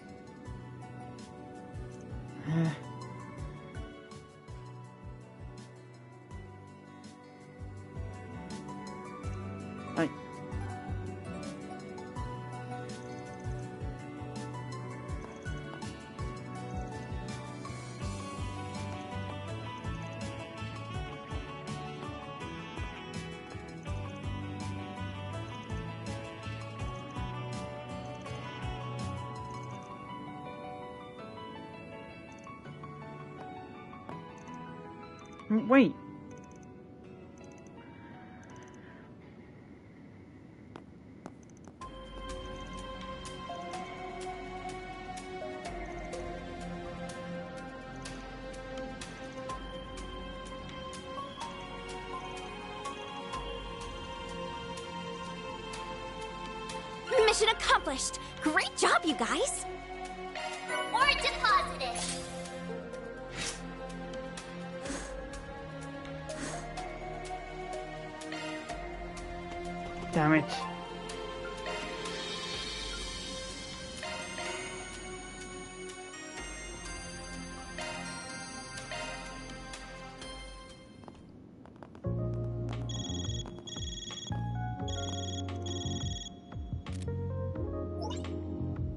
Wait. Mission accomplished. Great job, you guys. Reward deposited. Damn it.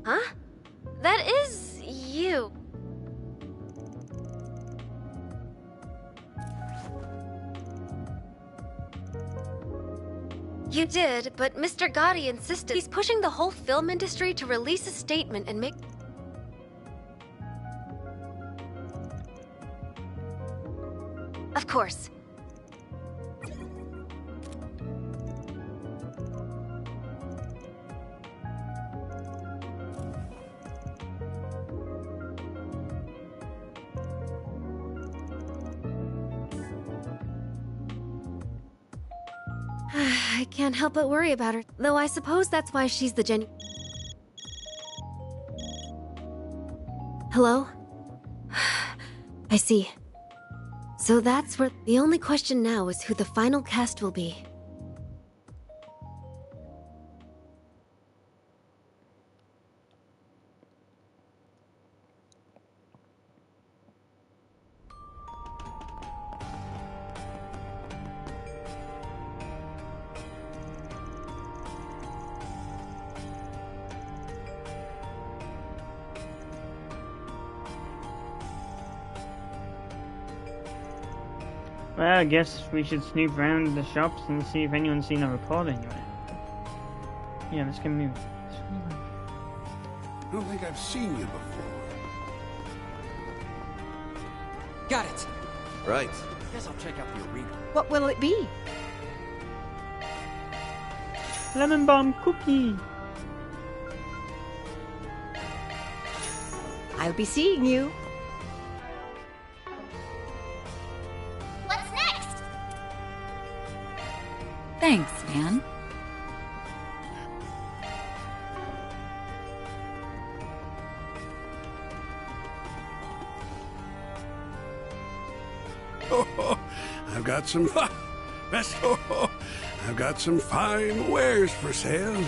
Huh? That is you. You did, but Mr. Gotti insisted. He's pushing the whole film industry to release a statement and make... Of course. I can't help but worry about her, though I suppose that's why she's the Hello? I see. So that's where... The only question now is who the final cast will be. Well, I guess we should snoop around the shops and see if anyone's seen a report anywhere. Yeah, let's get moving. I don't think I've seen you before. Got it. Right. Guess I'll check out the arena. What will it be? Lemon bomb cookie. I'll be seeing you. What's next? Thanks, man. I've got some I've got some fine wares for sale.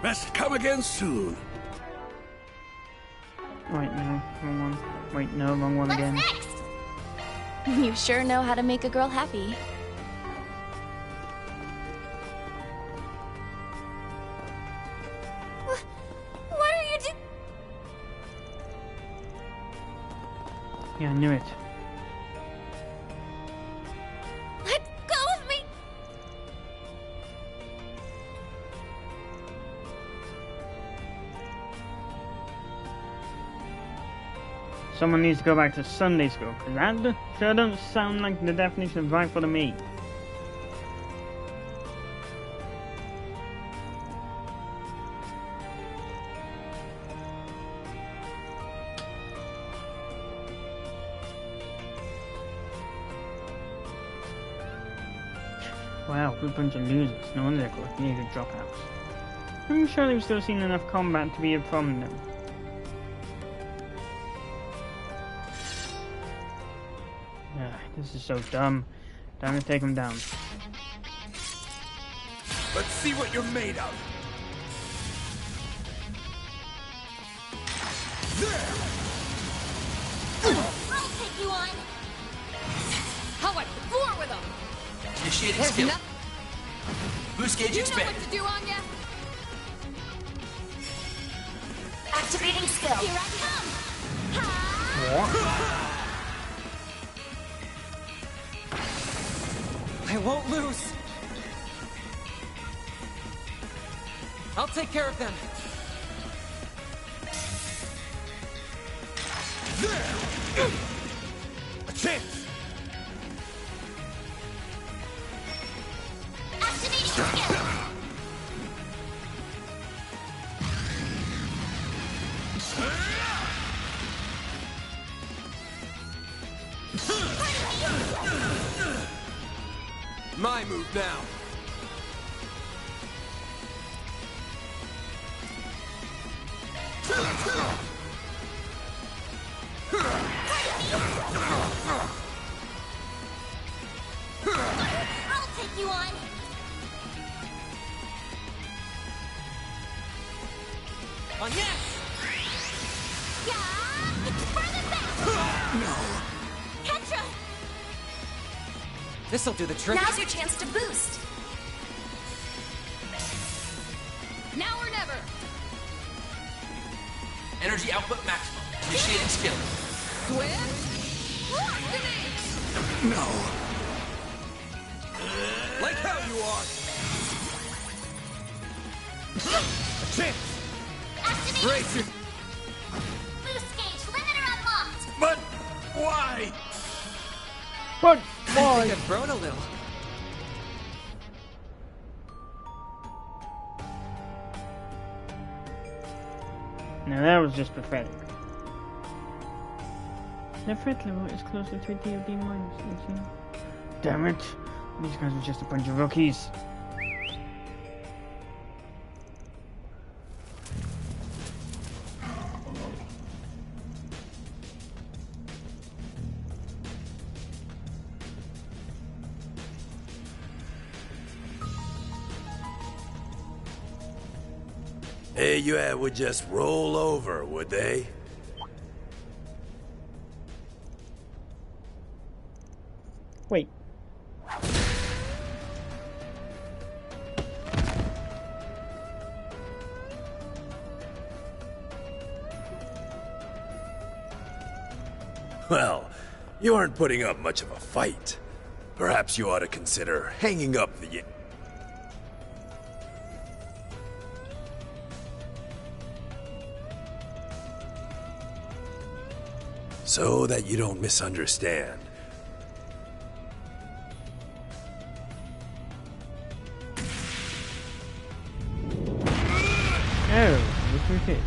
Best come again soon. Wait, no, wrong one. Wait, no, wrong one again. You sure know how to make a girl happy. What are you doing? Yeah, I knew it. Let go of me! Someone needs to go back to Sunday school, because that sure don't sound like the definition of rifle to me. Wow, good bunch of losers. No wonder they're called near dropouts. I'm sure they've still seen enough combat to be a problem though. This is so dumb. Time to take him down. Let's see what you're made of. I'll take you on! How about the floor with him? Initiating skill. Boost gauge You know expanded. what to do, Anya? Activating skill. Here I come! I won't lose. I'll take care of them. A chance. Activating skill. My move now. I'll take you on! On yes! No. Ketra! This'll do the trick. Now's your chance to boost. Now or never. Energy output maximum. Initiating skill. Swift. Activate. No. Like how you are. A chance. Activate. Brace your... Boost gauge limiter unlocked. But why? But I think I've grown a little. Now that was just pathetic. The threat level is close to 3 DOD minus. You see? Damn it! These guys are just a bunch of rookies. AUA would just roll over, would they? Wait. Well, you aren't putting up much of a fight. Perhaps you ought to consider hanging up the... So that you don't misunderstand. Oh, look who it is.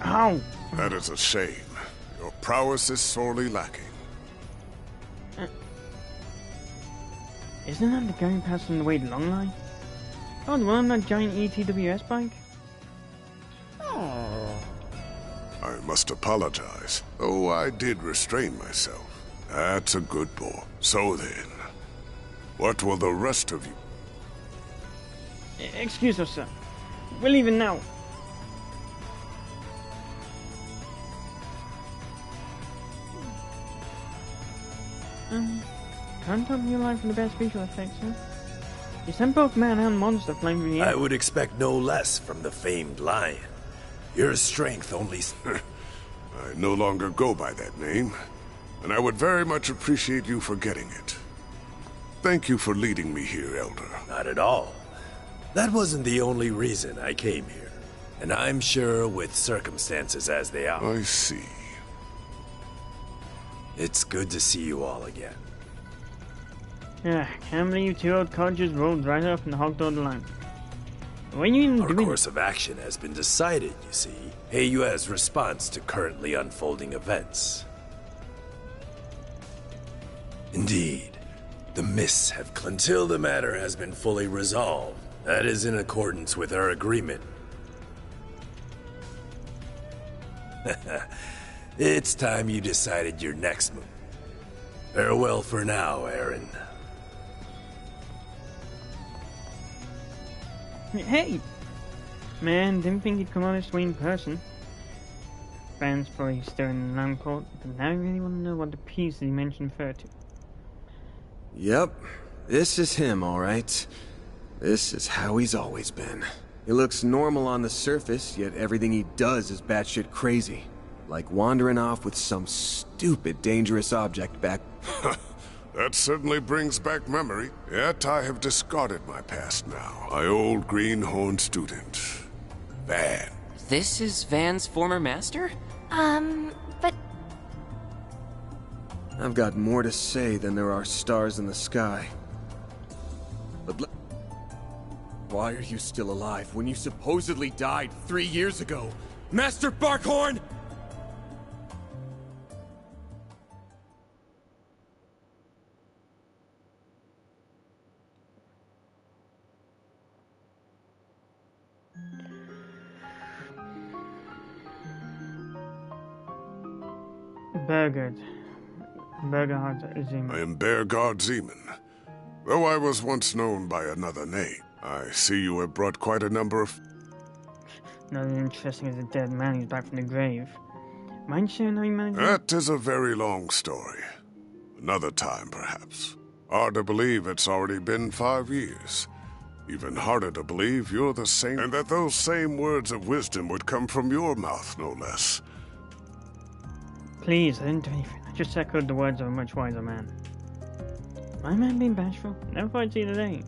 Ow! That is a shame. Your prowess is sorely lacking. Isn't that the guy passing the way long line? Oh, the one on that giant ETWS bike? Oh. I must apologize. Oh, I did restrain myself. That's a good boy. So then, what will the rest of you... Excuse us, sir. We're leaving now. Can't top your line for the best visual effects, huh? You sent both man and monster flying through the air. I would expect no less from the famed lion. Your strength only... I no longer go by that name, and I would very much appreciate you forgetting it. Thank you for leading me here, Elder. Not at all. That wasn't the only reason I came here. And I'm sure with circumstances as they are. I see. It's good to see you all again. Yeah, can't believe two old cod just rolled right up and hogged on the line. What are you even Our doing? course of action has been decided, you see. AUA's response to currently unfolding events. Indeed, the mists have until the matter has been fully resolved. That is in accordance with our agreement. It's time you decided your next move. Farewell for now, Aaron. Hey! Man, didn't think he'd come on this way in person. Fans probably staring in the lamb court, but now I really want to know what the piece he mentioned referred to. Yep, this is him, alright. This is how he's always been. He looks normal on the surface, yet everything he does is batshit crazy. Like wandering off with some stupid dangerous object back... That certainly brings back memory. Yet I have discarded my past now. My old greenhorn student, Van. This is Van's former master? But... I've got more to say than there are stars in the sky. But why are you still alive when you supposedly died 3 years ago? Master Barkhorn! Burgard Zeman. I am Bearguard Zeman. Though I was once known by another name, I see you have brought quite a number of... Not as interesting as a dead man who's back from the grave. Mind sharing how you managed it? That is a very long story. Another time, perhaps. Hard to believe it's already been 5 years. Even harder to believe you're the same, and that those same words of wisdom would come from your mouth, no less. Please, I didn't do anything. I just echoed the words of a much wiser man. My man being bashful? Never thought I'd see the day.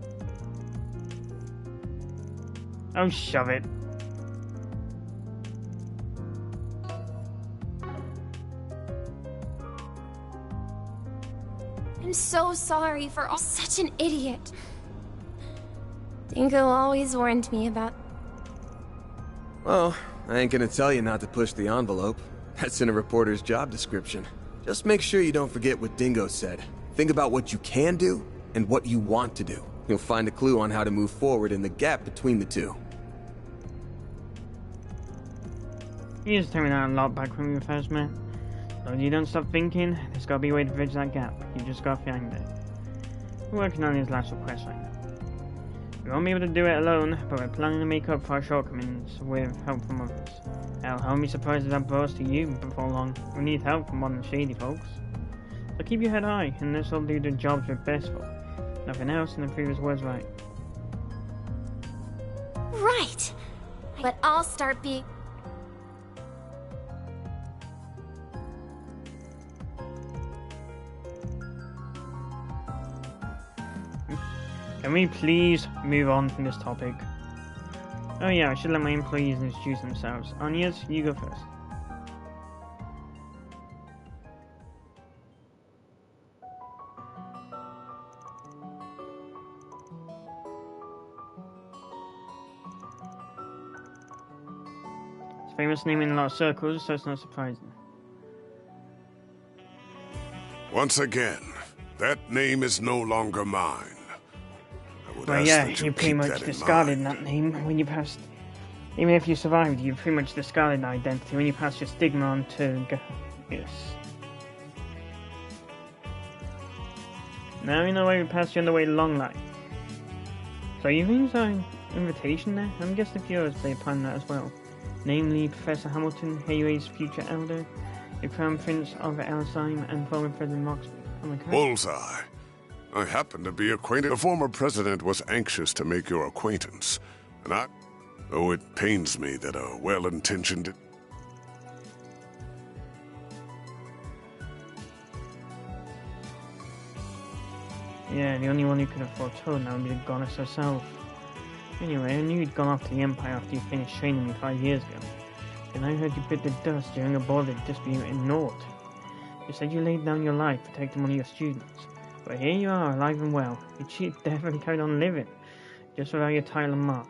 Oh, shove it. I'm so sorry for all. Such an idiot. Dingo always warned me about. Well, I ain't gonna tell you not to push the envelope. That's in a reporter's job description. Just make sure you don't forget what Dingo said. Think about what you can do and what you want to do. You'll find a clue on how to move forward in the gap between the two. You just told me that a lot back when we first met. So if you don't stop thinking, there's gotta be a way to bridge that gap. You just gotta find it. We're working on his last request right now. We won't be able to do it alone, but we're planning to make up for our shortcomings with help from others. Hell, I won't be surprised if that blows to you before long. We need help from modern shady folks. So keep your head high, and let's all do the jobs we're best for. Nothing else, and the previous words right. Right! But I'll start being. Can we please move on from this topic? Oh yeah, I should let my employees introduce themselves. Onias, you go first. It's a famous name in a lot of circles, so it's not surprising. Once again, that name is no longer mine. Well, yeah, you pretty much discarded that name when you passed. Even if you survived, you pretty much discarded that identity when you passed your stigma on to. Yes. Now you know why we passed you on the way to long life. So you think there's an invitation there? I'm guessing a few others may plan that as well. Namely, Professor Hamilton, Hayue's future elder, the Crown Prince of Elsheim, and former President Moxley. Am I correct? Bullseye. I happen to be acquainted. The former president was anxious to make your acquaintance, and though it pains me that a well-intentioned... Yeah, the only one who could have foretold now would be the goddess herself. Anyway, I knew you'd gone off to the Empire after you finished training me 5 years ago. And I heard you bit the dust during a border dispute in Nord. You said you laid down your life protecting one of your students. But here you are, alive and well. You cheated death and carried on living, just without your title and mark.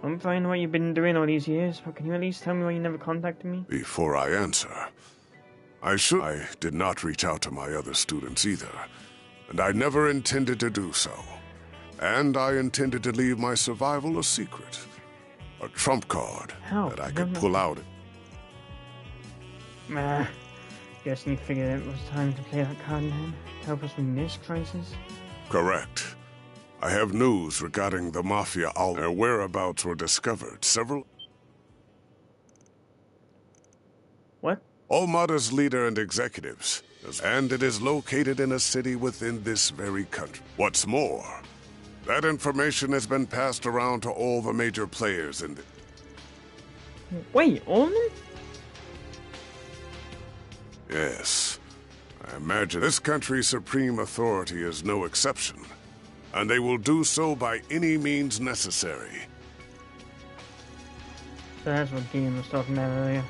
I'm fine what you've been doing all these years, but can you at least tell me why you never contacted me? Before I answer, I did not reach out to my other students either, and I never intended to do so. And I intended to leave my survival a secret. A trump card that I could pull out. Guessing you figured it was time to play that card then? To help us win this crisis? Correct. I have news regarding the Mafia. Their whereabouts were discovered several... What? Almada's leader and executives. And it is located in a city within this very country. What's more, that information has been passed around to all the major players in the... Wait, all of them? Yes. I imagine this country's supreme authority is no exception, and they will do so by any means necessary. So that's what Dean was talking about earlier.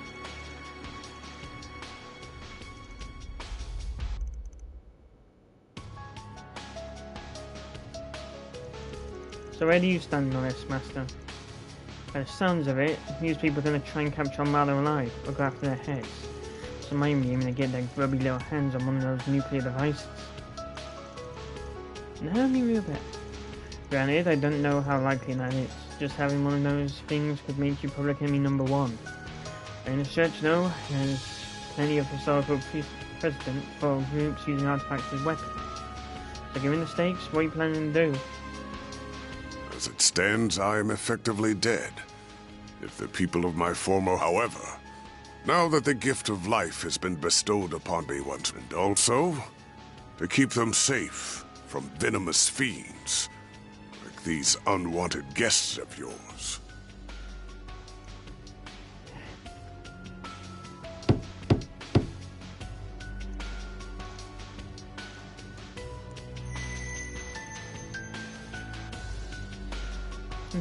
So where do you stand on this, Master? By the sounds of it, these people are going to try and capture Armada alive, or go after their heads. So might be aiming to get their grubby little hands on one of those nuclear devices. Now let me real bit. Granted, I don't know how likely that is. Just having one of those things could make you public enemy number one. In the church, though, there's plenty of historical precedent for groups using artifacts as weapons. So given the stakes, what are you planning to do? As it stands, I am effectively dead. If the people of my former... However, now that the gift of life has been bestowed upon me once, and also to keep them safe from venomous fiends, like these unwanted guests of yours.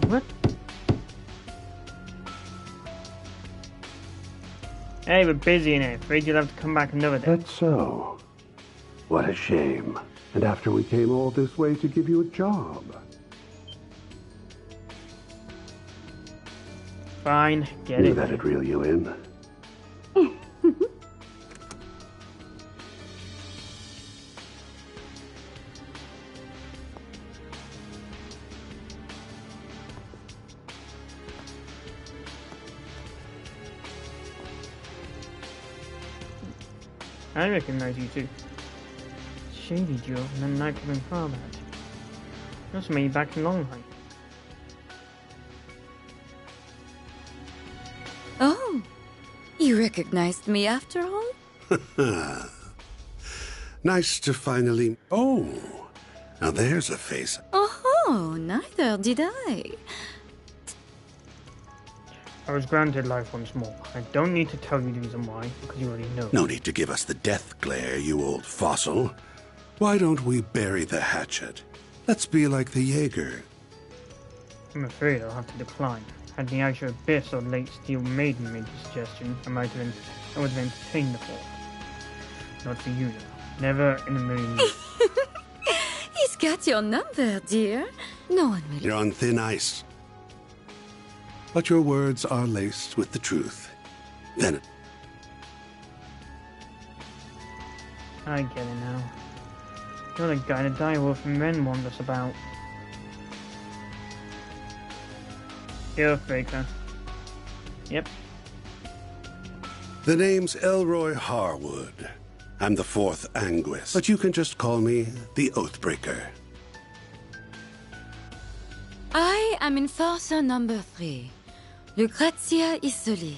What? Hey, we're busy in here. Afraid you'll have to come back another day. That's so. What a shame. And after we came all this way to give you a job. Fine, get Knew it. that'd reel you in. I recognize you too. Shady Joe and then nightclub in Farmhat. That's me back in Longhorn. Oh, you recognized me after all? Nice to finally... Oh, now there's a face. Oh, neither did I. I was granted life once more. I don't need to tell you the reason why, because you already know. No need to give us the death glare, you old fossil. Why don't we bury the hatchet? Let's be like the Jaeger. I'm afraid I'll have to decline. Had the Azure Abyss or late Steel Maiden made the suggestion, I would have entertained the thought. Not for you, though. Never in a million years. He's got your number, dear. No one will... You're on thin ice. But your words are laced with the truth. Then... I get it now. You're the guy the direwolf and Ren warned us about. You're a faker. Yep. The name's Elroy Harwood. I'm the fourth Anguis, but you can just call me the Oathbreaker. I am Enforcer number 3, Lucrezia Isoli.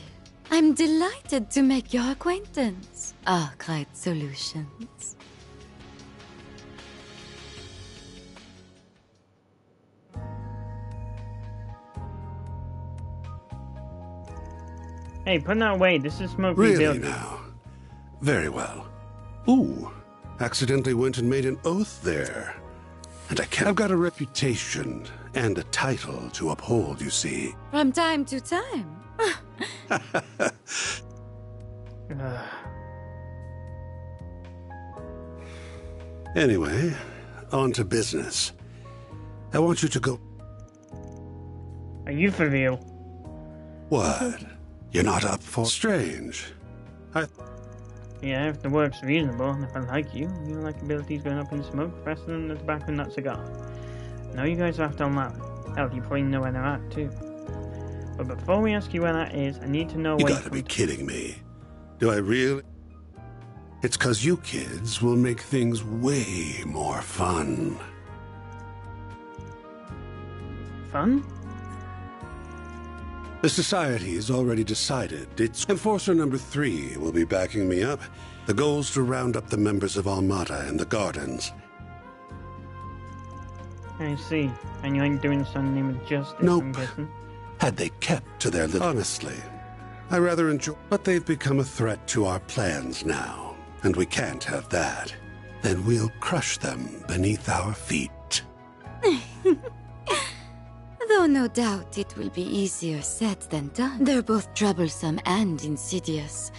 I'm delighted to make your acquaintance, Arkwright Solutions. Hey, put that away. This is smoke Really rebuilding. now? Very well. Ooh, accidentally went and made an oath there. And I've got a reputation and a title to uphold, you see. From time to time. Anyway, on to business. I want you to go... Are you for real? What? You're not up for... Strange. Yeah, if the work's reasonable, and if I like you, your likability's going up in smoke faster than the tobacco in that cigar. Now you guys are after Almara. Hell, you probably know where they're at, too. But before we ask you where that is, I need to know You where gotta be kidding me. Do I really? It's 'cause you kids will make things way more fun. Fun? The Society's already decided. It's Enforcer number 3 will be backing me up. The goal's to round up the members of Almata and the Gardens. I see. And you ain't doing this on the name of justice, Nope. I'm guessing. Had they kept to their little... Honestly, I rather enjoy... But they've become a threat to our plans now, and we can't have that. Then we'll crush them beneath our feet. Though no doubt it will be easier said than done. They're both troublesome and insidious.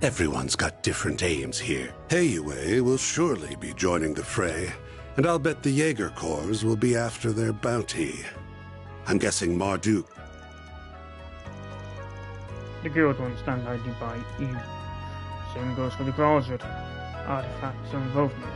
Everyone's got different aims here. Heiyue will surely be joining the fray, and I'll bet the Jaeger Corps will be after their bounty. I'm guessing Marduk. The guild won't stand idly by you. Same goes for the Grazard. Artifacts are involved in this.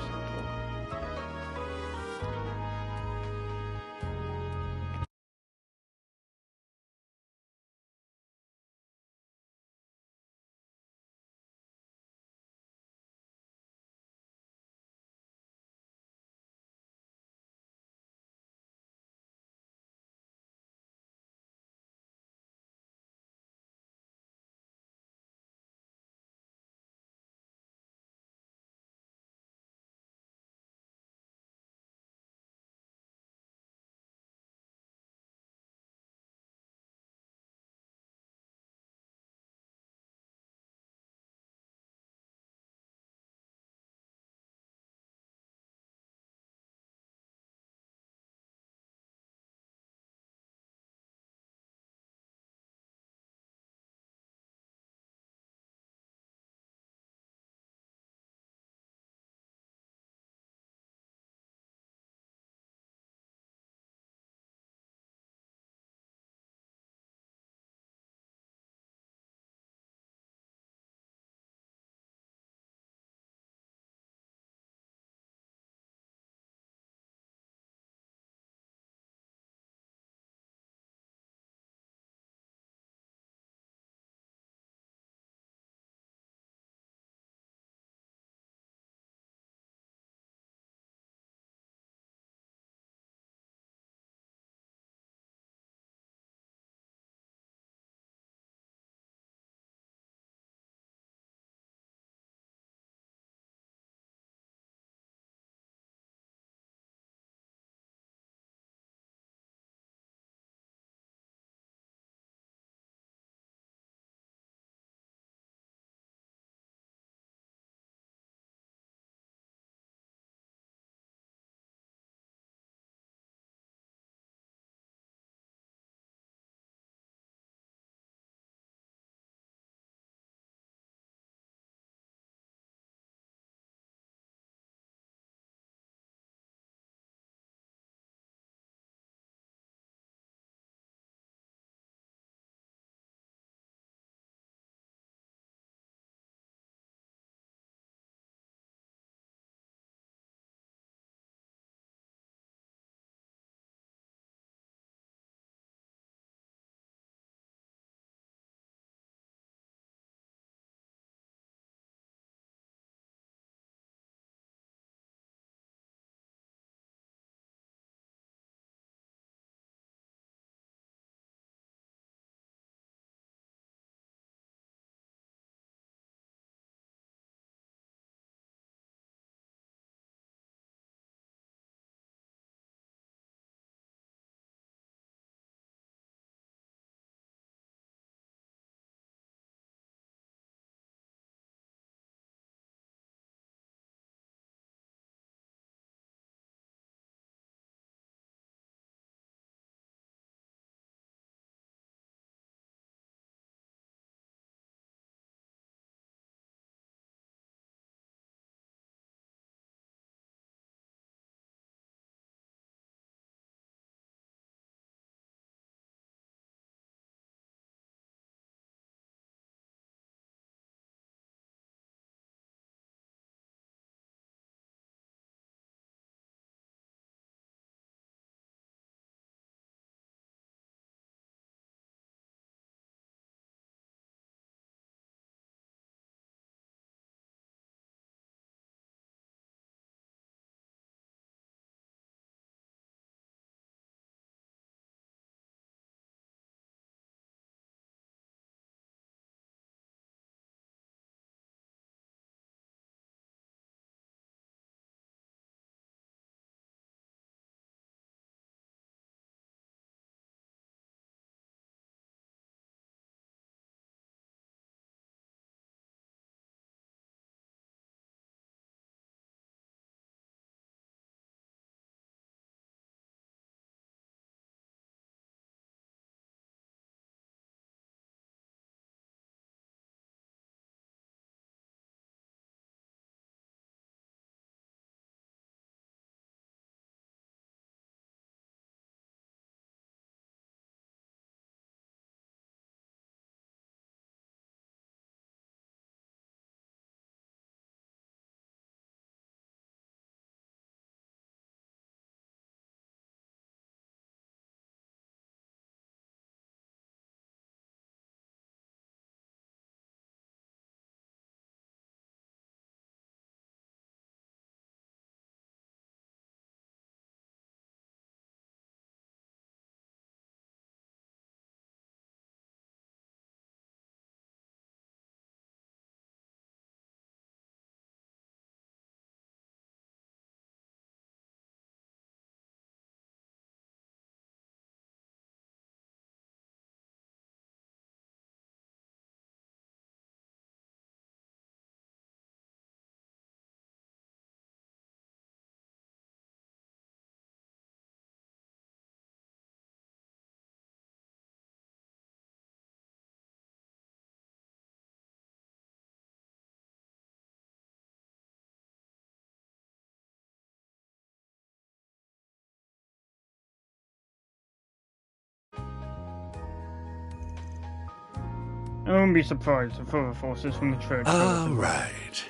I wouldn't be surprised if other forces from the church... All right.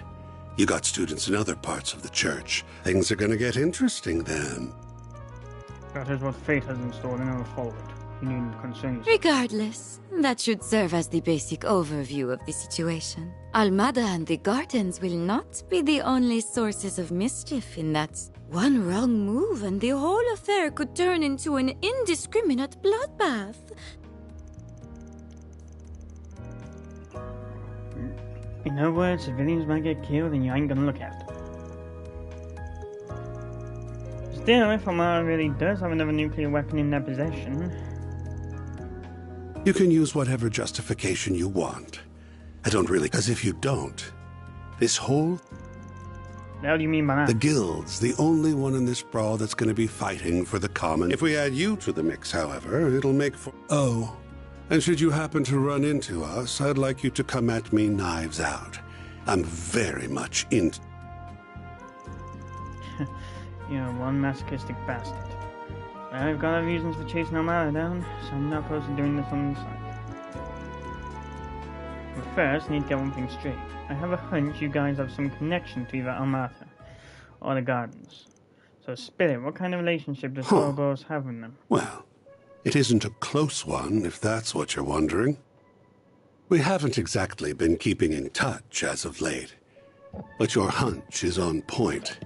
You got students in other parts of the church. Things are gonna get interesting then. That is what fate has in store, and I will follow it. You needn't concern yourself. Regardless, that should serve as the basic overview of the situation. Almada and the gardens will not be the only sources of mischief in that. One wrong move and the whole affair could turn into an indiscriminate bloodbath. In other words, civilians might get killed and you ain't gonna look after them. Still, if Amara really does have another nuclear weapon in their possession... You can use whatever justification you want. I don't really... Because if you don't, this whole... How do you mean by that? The Guild's the only one in this brawl that's going to be fighting for the common. If we add you to the mix, however, it'll make for... Oh, and should you happen to run into us, I'd like you to come at me knives out. I'm very much into... You're one masochistic bastard. I've got reasons for chasing Amara down, so I'm not opposed to doing this on the side. But first, I need to get one thing straight. I have a hunch you guys have some connection to either Almata or the Gardens. So, Spirit, what kind of relationship does Ouroboros have with them? Well, it isn't a close one, if that's what you're wondering. We haven't exactly been keeping in touch as of late, but your hunch is on point.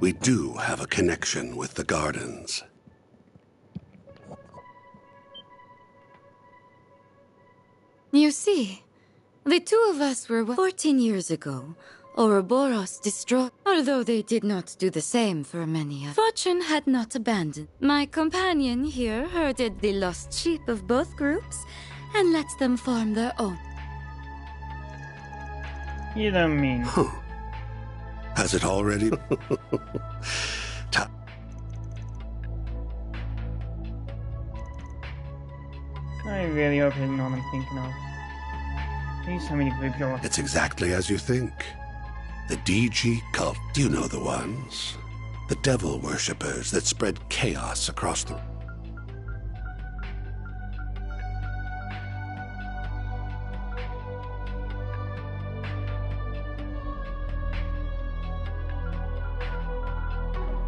We do have a connection with the Gardens. You see, the two of us were 14 years ago. Ouroboros destroyed, although they did not do the same for many years. Fortune had not abandoned. My companion here herded the lost sheep of both groups and let them form their own. You don't mean... Huh. Has it already? I really hope it's not what I'm thinking of. Please tell me to group your... It's exactly as you think. The DG cult. You know the ones. The devil worshippers that spread chaos across the...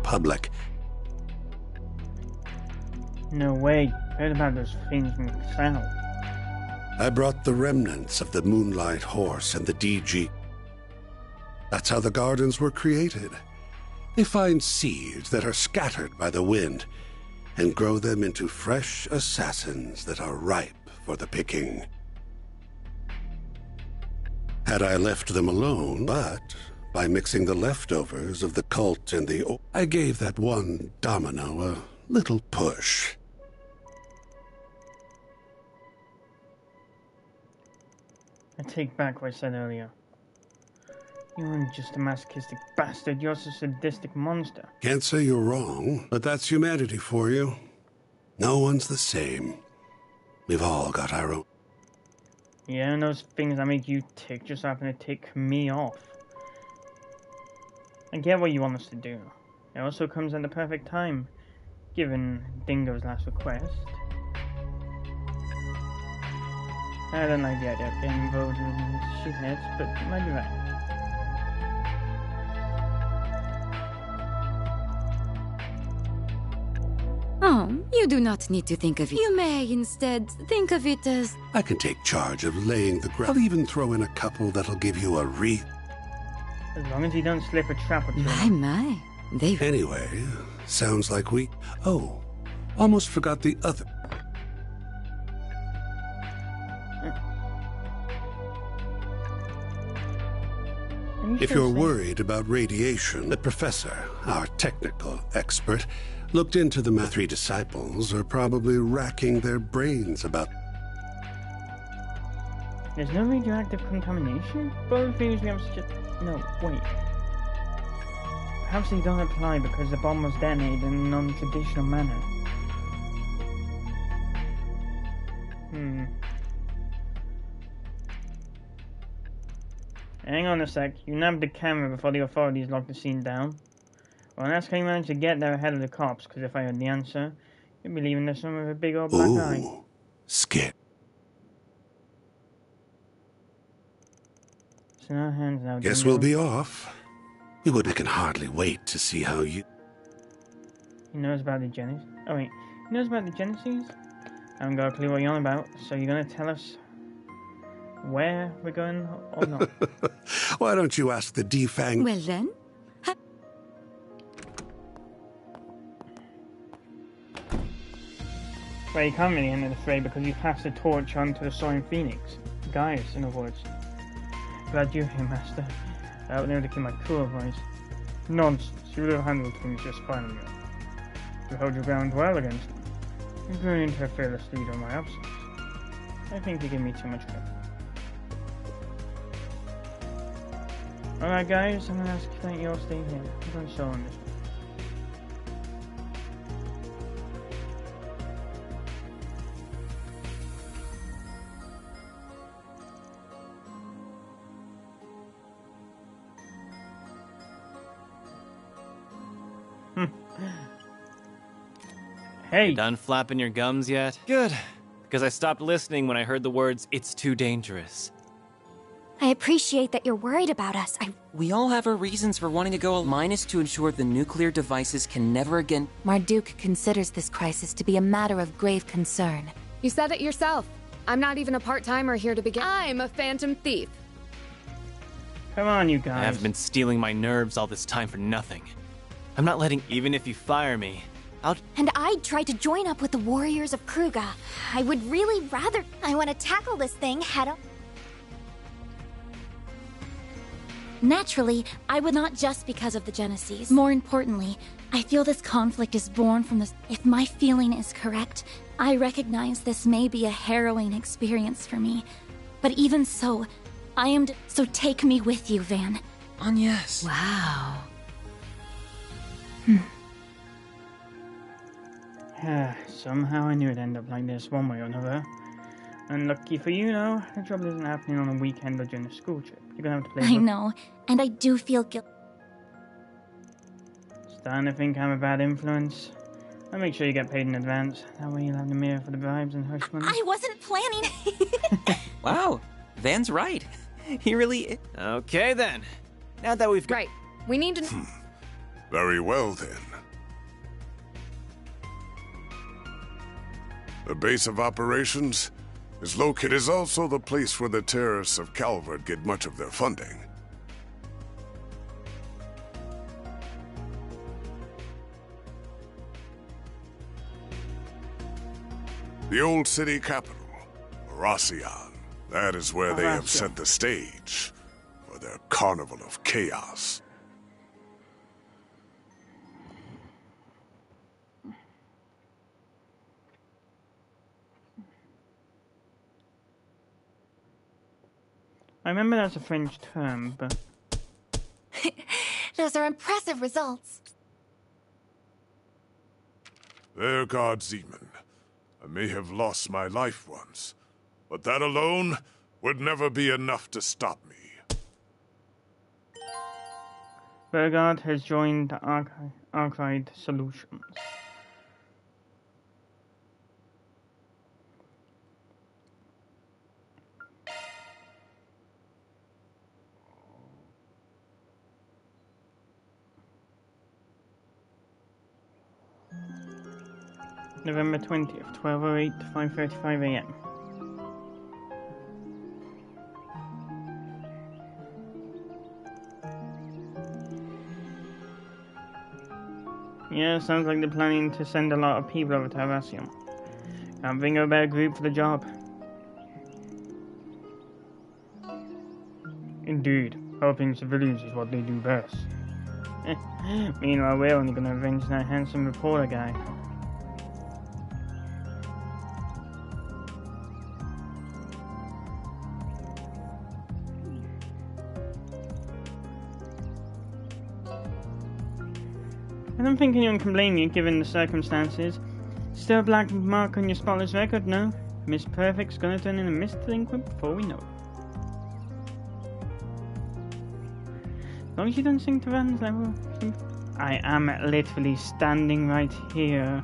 public. No way. Heard about those things from the south. I brought the remnants of the Moonlight Horse and the DG. That's how the Gardens were created. They find seeds that are scattered by the wind and grow them into fresh assassins that are ripe for the picking. Had I left them alone, but by mixing the leftovers of the cult and the... I gave that one domino a little push. I take back what I said earlier. You aren't just a masochistic bastard, you're a sadistic monster. Can't say you're wrong, but that's humanity for you. No one's the same. We've all got our own... Yeah, and those things that make you tick just happen to tick me off. I get what you want us to do. It also comes at the perfect time, given Dingo's last request. I don't like the idea of getting involved in shitheads, but you might be right. Oh, you do not need to think of it. You may instead think of it as... I can take charge of laying the ground. I'll even throw in a couple that'll give you a wreath. As long as you don't slip a trap or two. My. They... Anyway, sounds like we... Oh, almost forgot the other... If you're worried about radiation, the professor, our technical expert, looked into the three disciples are probably racking their brains about... There's no radioactive contamination? Both things we have just... No, wait. Perhaps they don't apply because the bomb was detonated in a non-traditional manner. Hang on a sec, you nabbed the camera before the authorities locked the scene down. Well, that's how you managed to get there ahead of the cops, because if I had the answer, you'd be leaving this one with a big old black eye. Skip. It's in our hands now. Guess we'll be off. I can hardly wait to see how you... He knows about the Genesis. Oh wait, he knows about the Genesis? I haven't got a clue what you're on about, so you're gonna tell us where we're going or not? Why don't you ask the defang... Well then? Well, you can't really enter the fray because you passed the torch on to the Soaring Phoenix. Guys, in other words. Glad you're here, Master. I would never keep my cool otherwise. Nonsense. You would have handled things just fine on your own. You held your ground well against me. You grew into a fearless leader in my absence. I think you give me too much credit. Alright guys, I'm gonna ask that you all stay here. I'm going solo on this one. Hey! You done flapping your gums yet? Good, because I stopped listening when I heard the words, "It's too dangerous." I appreciate that you're worried about us. We all have our reasons for wanting to go. Mine is to ensure the nuclear devices can never again... Marduk considers this crisis to be a matter of grave concern. You said it yourself. I'm not even a part-timer here to begin. I'm a phantom thief. Come on, you guys. I haven't been stealing my nerves all this time for nothing. I'm not letting... Even if you fire me, And I'd try to join up with the warriors of Kruga. I would really rather... I want to tackle this thing head on. Naturally, I would not just because of the Genesis. More importantly, I feel this conflict is born from this. If my feeling is correct, I recognize this may be a harrowing experience for me. But even so, so take me with you, Van. Yes. Wow. Somehow I knew it'd end up like this, one way or another. And lucky for you, though, the trouble isn't happening on a weekend or during a school trip. You're gonna have to play. I know, and I do feel guilty. Starting to think I'm a bad influence. I'll make sure you get paid in advance. That way you'll have the mirror for the bribes and hush money. I wasn't planning. Wow, Van's right. He really... Okay then. Now that we've... Right. We need to... Very well then. The base of operations is located. It is also the place where the terrorists of Calvert get much of their funding. The old city capital, Racian. That is where they have set the stage for their carnival of chaos. I remember that's a French term, but... Those are impressive results. There, God Zeman. I may have lost my life once, but that alone would never be enough to stop me. Burgard has joined Arcade Solutions. November 20th, 12:08 to 5:35 AM. Yeah, sounds like they're planning to send a lot of people over to Havasium. Can't think of a better group for the job. Indeed, helping civilians is what they do best. Meanwhile, we're only gonna avenge that handsome reporter guy. I don't think anyone can blame you, given the circumstances. Still a black mark on your spotless record, no? Miss Perfect's gonna turn into Miss Delinquent before we know it. As long as you don't sing to Van's level. I am literally standing right here.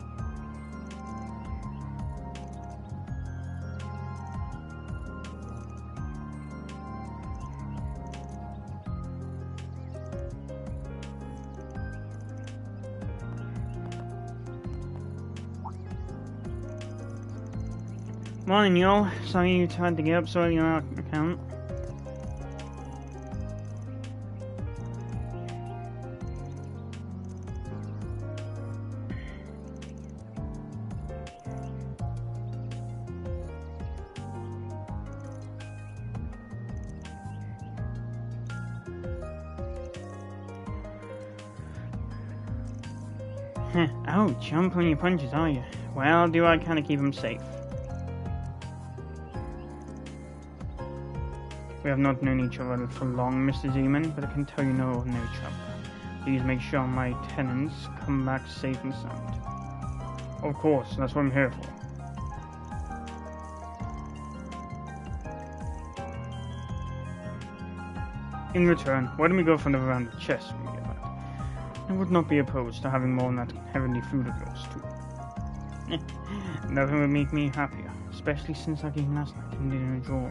Morning, y'all. Sorry you tried to get up so early on our account. Oh, jump on your punches, are you? Well, do I kind of keep him safe? We have not known each other for long, Mr. Zeman, but I can tell you no ordinary traveler. Please make sure my tenants come back safe and sound. Of course, that's what I'm here for. In return, why don't we go for another round of chess when we get back? I would not be opposed to having more of that heavenly food of yours, too. Nothing would make me happier, especially since our game last night ended in a draw.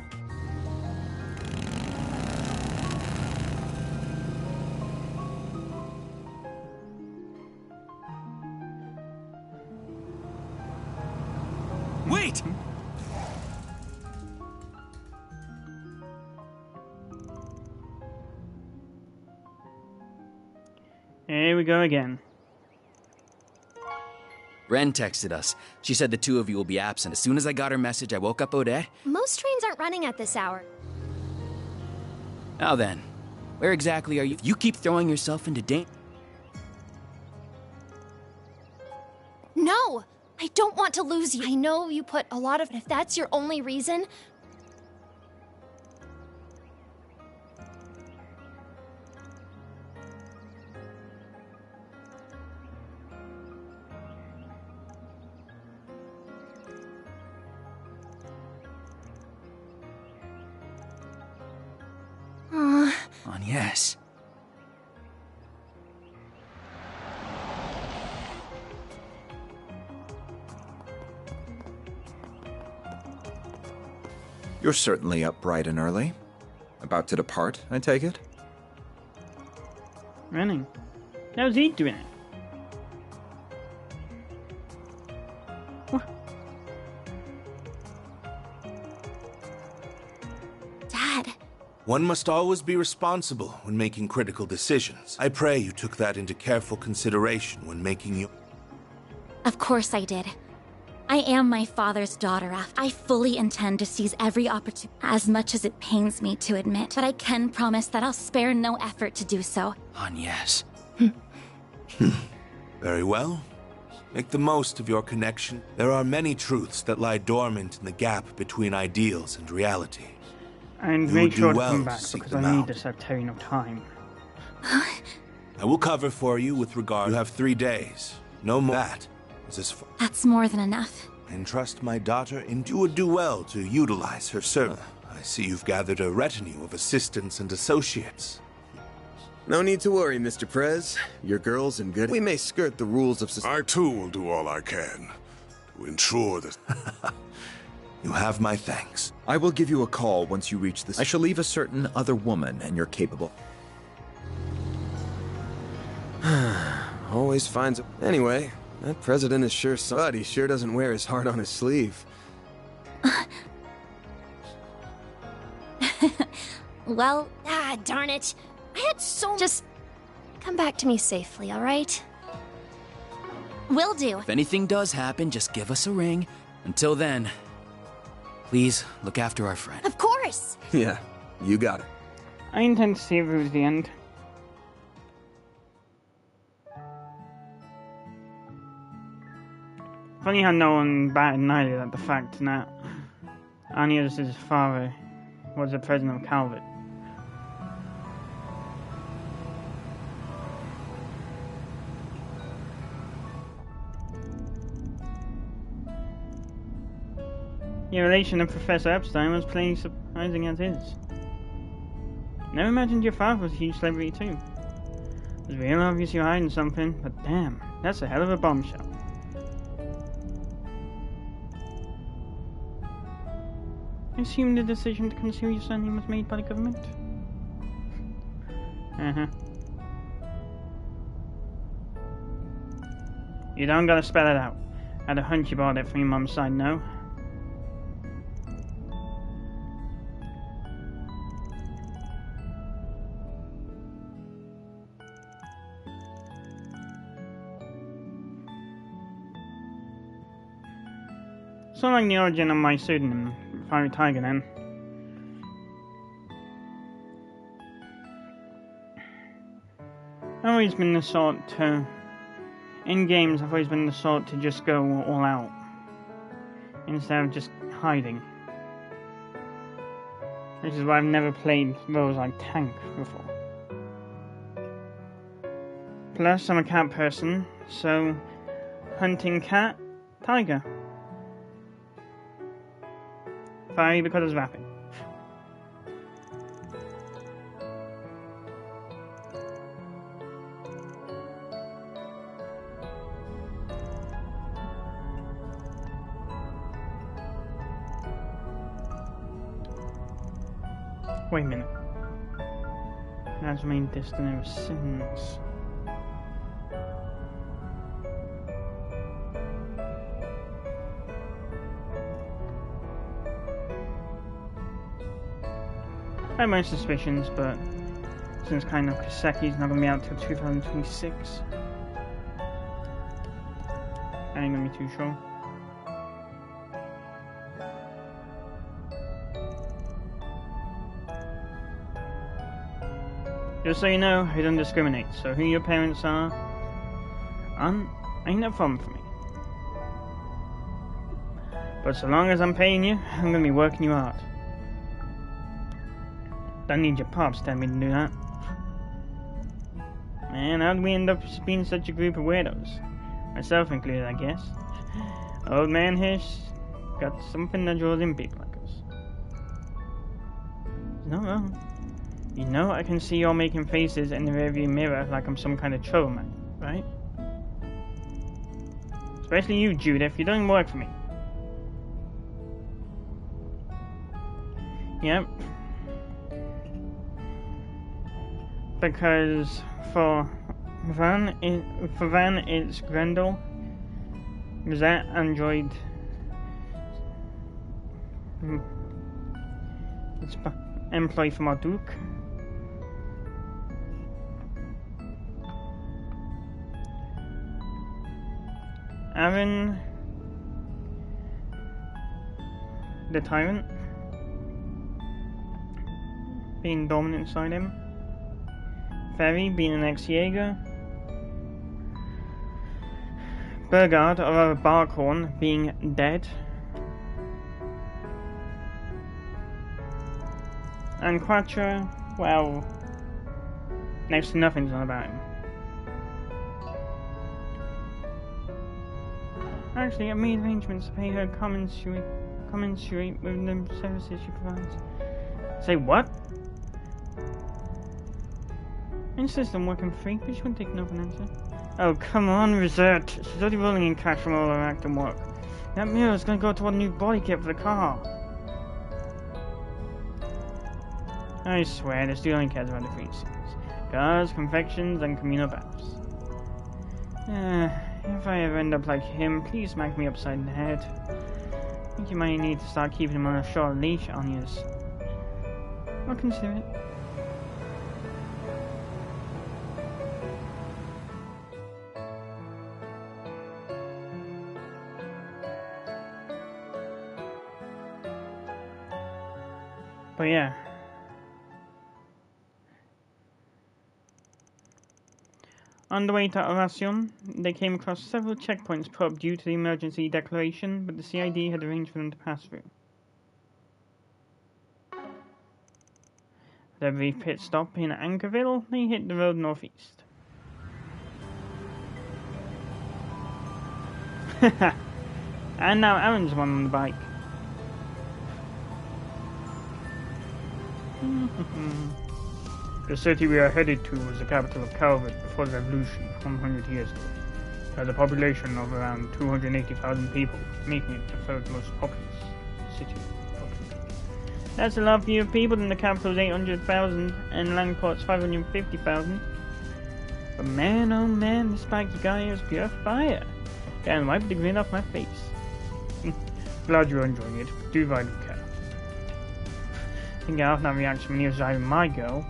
Wait! Here we go again. Ren texted us. She said the two of you will be absent. As soon as I got her message, I woke up Odette. Most trains aren't running at this hour. Now then, where exactly are you? You keep throwing yourself into danger. No! I don't want to lose you. I know you put a lot of... If that's your only reason... On yes. You're certainly up bright and early. About to depart, I take it? Running. How's he doing it? Dad. One must always be responsible when making critical decisions. I pray you took that into careful consideration when making your... Of course I did. I am my father's daughter after. I fully intend to seize every opportunity, as much as it pains me to admit. But I can promise that I'll spare no effort to do so. On yes. Very well. Make the most of your connection. There are many truths that lie dormant in the gap between ideals and reality. And You make would do sure to well come to back, seek because them I need out. this at telling of time. I will cover for you with regard. You have 3 days. No more. That is as far. That's more than enough. Entrust my daughter, and you would do well to utilize her service. I see you've gathered a retinue of assistants and associates. No need to worry, Mr. Prez. Your girl's in good... We may skirt the rules of society. I too will do all I can to ensure that... You have my thanks. I will give you a call once you reach this. I shall leave a certain other woman, and you're capable. Always finds... Anyway, that president is sure... But he sure doesn't wear his heart on his sleeve. Well... Ah, darn it. I had so... Just come back to me safely, alright? Will do. If anything does happen, just give us a ring. Until then, please look after our friend. Of course! Yeah, you got it. I intend to see if it was the end. Funny how no one batted an eyelid at the fact that Anius' father was the president of Calvert. Your relation to Professor Epstein was plainly surprising as is. Never imagined your father was a huge celebrity too. It's real obvious you're hiding something, but damn, that's a hell of a bombshell. I assume the decision to conceal your surname was made by the government? You don't gotta spell it out. I had a hunch you bought it from your mum's side, no? So like the origin of my pseudonym, Fiery Tiger then. I've always been the sort to... In games, I've always been the sort to just go all out. Instead of just hiding. Which is why I've never played roles like tank before. Plus, I'm a cat person, so... Hunting cat, tiger. Fiery because it's rapid. Wait a minute. That's remained distant ever since. I have my suspicions, but since kind of Kaseki's not gonna be out till 2026, I ain't gonna be too sure. Just so you know, I don't discriminate, so who your parents are, ain't no problem for me. But so long as I'm paying you, I'm gonna be working you hard. Don't need your pops telling me to do that. Man, how'd we end up being such a group of weirdos? Myself included, I guess. Old man here's got something that draws in people like us. No. You know I can see you all making faces in the rearview mirror like I'm some kind of troublemaker, right? Especially you, Judith. You don't work for me. Yep. Because for Van it's Grendel. That android. It's employee for Marduk. Aaron, the tyrant, being dominant inside him. Ferry being an ex-Jaeger. Burgard, or Barkhorn, being dead. And Quattro, well, next to nothing's on about him. Actually, I made arrangements to pay her commensurate with the services she provides. Say what? I insist on working free, but she won't take no for an answer. Oh, come on, Rosette. She's already rolling in cash from all her acting work. That mirror's gonna go toward a new body kit for the car. I swear, this dude only cares about the free scenes. Cars, confections, and communal baths. If I ever end up like him, please smack me upside the head. I think you might need to start keeping him on a short leash on yours. I'll consider it. But yeah. On the way to Oracion, they came across several checkpoints put up due to the emergency declaration, but the CID had arranged for them to pass through. With a brief pit stop in Anchorville, they hit the road northeast. And now Aaron's one on the bike. The city we are headed to was the capital of Calvert before the revolution 100 years ago. It has a population of around 280,000 people, making it the third most populous city. That's a lot fewer people than the capital's 800,000 and Langport's 550,000. But man, oh man, this spiky guy is pure fire. Can't wipe the grin off my face. Glad you're enjoying it, but do ride with care. I think I often have reaction when he was driving my girl.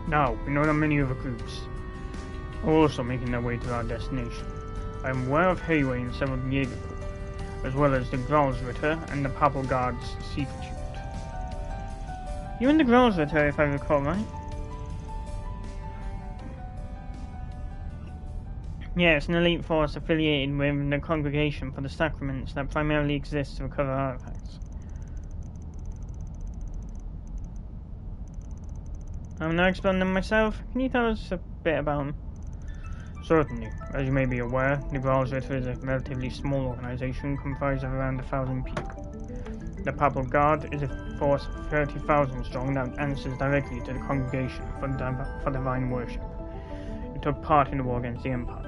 Now, we know that many other groups are also making their way to our destination. I am aware of Hayway and several Jaeger Corps, as well as the Gralsritter and the Papal Guard's secret unit. You and the Gralsritter, if I recall right? Yes, an elite force affiliated with the Congregation for the Sacraments that primarily exists to recover artifacts. I'm not exploring them myself. Can you tell us a bit about them? Certainly. As you may be aware, the Gralsritter is a relatively small organization comprised of around 1,000 people. The Papal Guard is a force of 30,000 strong that answers directly to the Congregation for divine worship. It took part in the war against the Empire.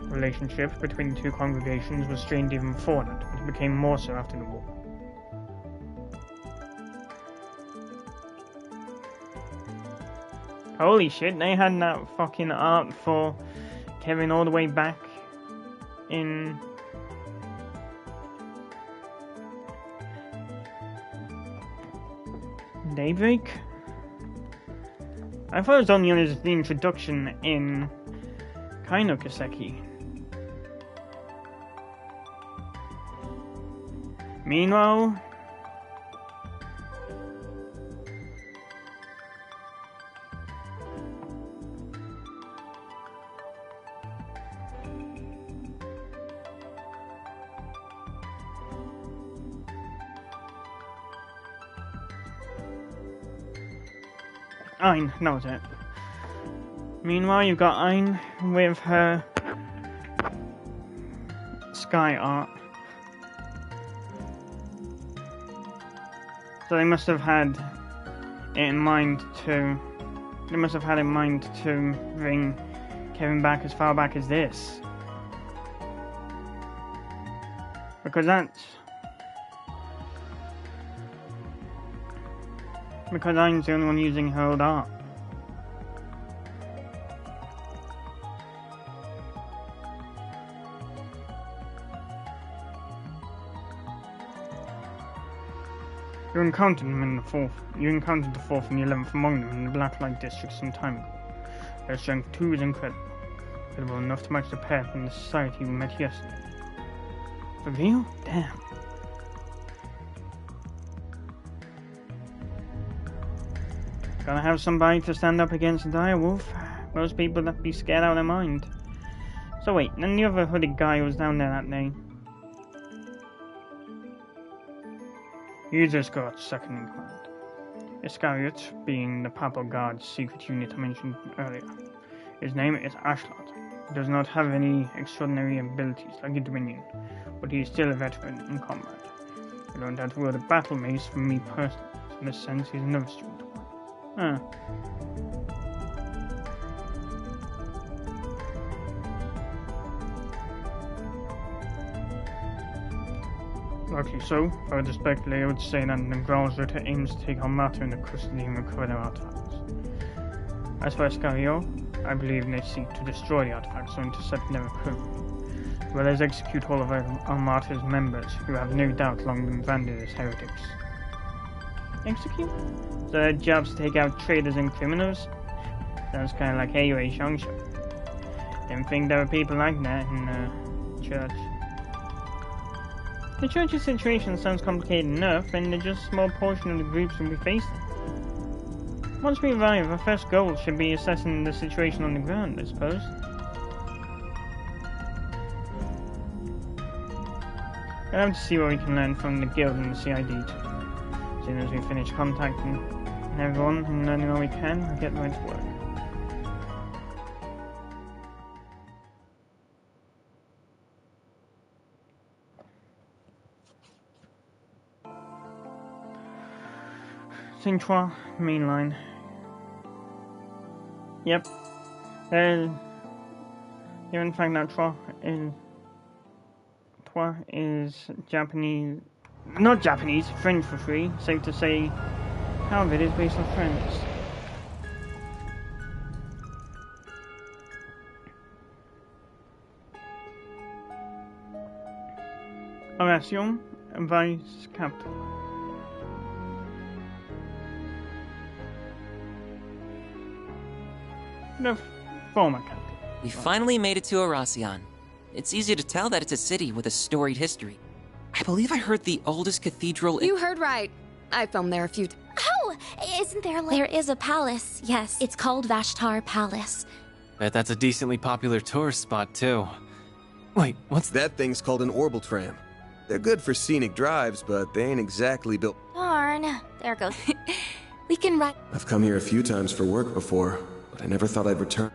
The relationship between the two congregations was strained even before that, but it became more so after the war. Holy shit, they had that fucking art for Kevin all the way back in Daybreak? I thought it was only on the introduction in Kaino Kaseki. Meanwhile, Ayn, that was it. Meanwhile, you've got Ayn with her sky art. So they must have had it in mind to. They must have had in mind to bring Kevin back as far back as this, because Ayn's the only one using her old art. You encountered them in the fourth. You encountered the 4th and the 11th among them in the Blacklight district some time ago. Their strength too is incredible. Incredible enough to match the pair from the society we met yesterday. For real? Damn. Gotta have somebody to stand up against a dire wolf. Most people would be scared out of their mind. So wait, and the other hooded guy who was down there that day? You just got second in command. Iscariot, being the Papal Guard's secret unit I mentioned earlier. His name is Ashlot. He does not have any extraordinary abilities like a Dominion, but he is still a veteran in combat. I learned how to wield a battle mace from me personally, so in a sense he's another student of mine. Likely so. If I were to speculate, I would say that the Gralsritter aims to take Almato into custody and recover their artifacts. As for Iscariot, I believe they seek to destroy the artifacts or intercept them permanently, as well as execute all of Almato's members, who have no doubt long been branded as heretics. Execute? So their job's to take out traitors and criminals? Sounds kind of like Hayway Shangsha. Didn't think there were people like that in the church. The church's situation sounds complicated enough, and they're just a small portion of the groups that we face. Once we arrive, our first goal should be assessing the situation on the ground, I suppose. We'll have to see what we can learn from the guild and the CID too. As soon as we finish contacting everyone and learning all we can, we'll get right to work. Saint Trois, main line. Yep. Here in fact now Trois is Japanese, not Japanese, French for free. Safe to say, how of it is based on French. Oration, Vice Capital. The former capital. We finally made it to Erasion. It's easy to tell that it's a city with a storied history. I believe I heard the oldest cathedral You heard right. I filmed there a few times. Oh, isn't there There is a palace, yes. It's called Vashtar Palace. Bet that's a decently popular tourist spot, too. Wait, what's that thing's called an orbital tram. They're good for scenic drives, but they ain't exactly built. Darn. There goes. We can ride. I've come here a few times for work before, but I never thought I'd return.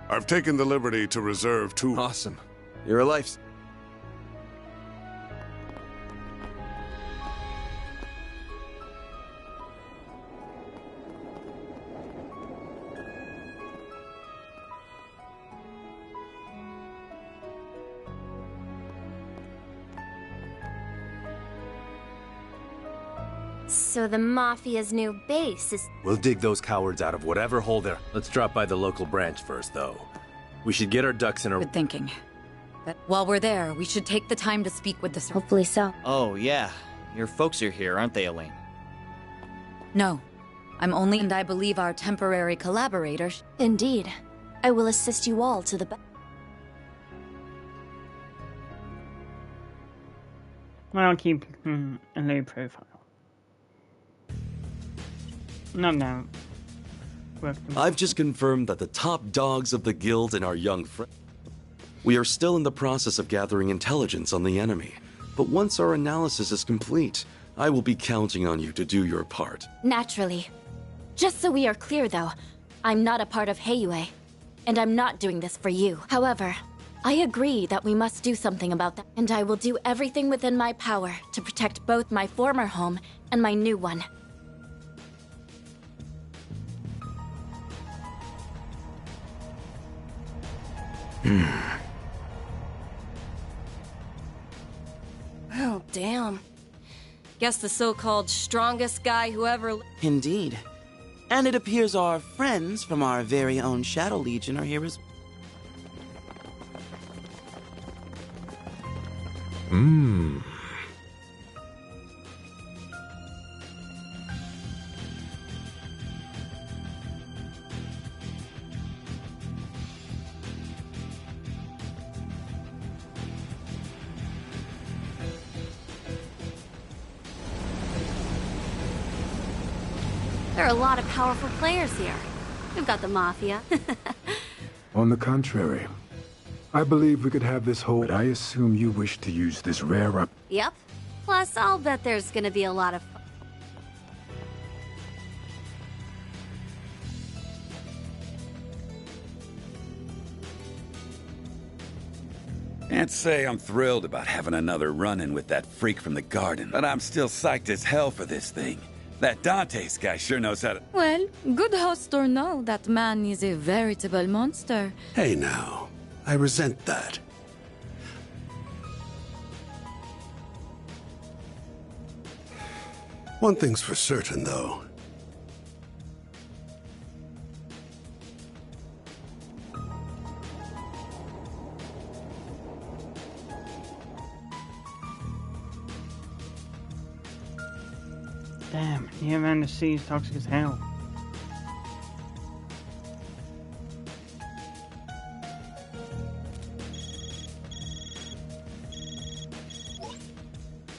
I've taken the liberty to reserve 2. Awesome. You're a life. So the Mafia's new base is... We'll dig those cowards out of whatever hole they're... Let's drop by the local branch first, though. We should get our ducks in a... Good thinking. But while we're there, we should take the time to speak with the... Hopefully so. Oh, yeah. Your folks are here, aren't they, Elaine? No. I'm only... And I believe our temporary collaborator... Indeed. I will assist you all to the best. I'll keep a low profile. Not now. I've just confirmed that the top dogs of the guild and our young friend. We are still in the process of gathering intelligence on the enemy, but once our analysis is complete, I will be counting on you to do your part. Naturally. Just so we are clear, though, I'm not a part of Heiyue, and I'm not doing this for you. However, I agree that we must do something about that, and I will do everything within my power to protect both my former home and my new one. Oh, damn. Guess the so-called strongest guy who ever... Indeed. And it appears our friends from our very own Shadow Legion are here as... There are a lot of powerful players here. We've got the Mafia. On the contrary, I believe we could have this whole... But I assume you wish to use this rare up... Yep. Plus, I'll bet there's gonna be a lot of... Can't say I'm thrilled about having another run-in with that freak from the garden, but I'm still psyched as hell for this thing. That Dante's guy sure knows how to... Well, good host or no, that man is a veritable monster. Hey now, I resent that. One thing's for certain, though. Damn, the air around the sea is toxic as hell.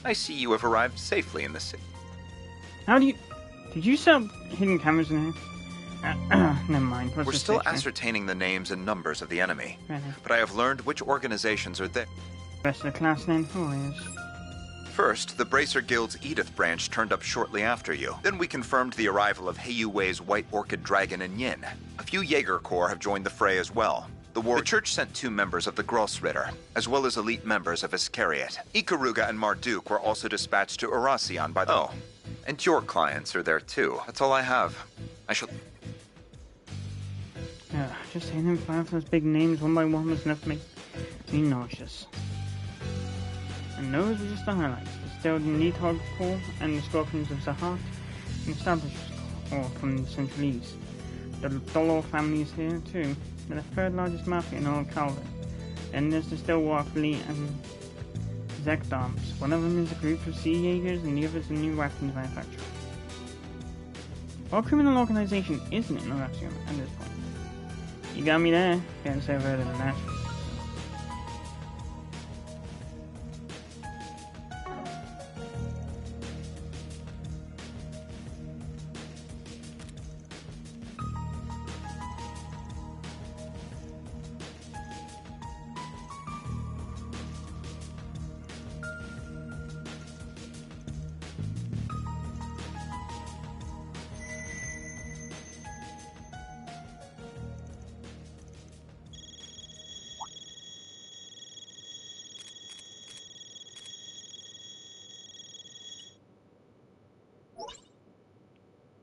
I see you have arrived safely in the city. How do you... Did you set up hidden cameras in here? Never mind. We're still ascertaining the names and numbers of the enemy, but I have learned which organizations are there. Rest of the class then? Always. First, the Bracer Guild's Edith branch turned up shortly after you. Then we confirmed the arrival of Heiyue's White Orchid Dragon and Yin. A few Jaeger Corps have joined the fray as well. The church sent 2 members of the Grossritter, as well as elite members of Iscariot. Ikaruga and Marduk were also dispatched to Erasion by the... Oh, and your clients are there too. That's all I have. I shall... Yeah, just saying them 5 of those big names one by one was enough to make me nauseous. And those were just the highlights. There's still the Neathog Corps and the Scorpions of Zahat, and Established Corps from the Central East. The Dolor family is here too. They're the 3rd largest mafia in all of Calvin. Then there's the Stillwater Fleet and Zekdarms. One of them is a group of sea Jaegers and the other is a new weapons manufacturer. What criminal organization isn't in Horatio at this point? You got me there. Can't say I've heard of the Nashville.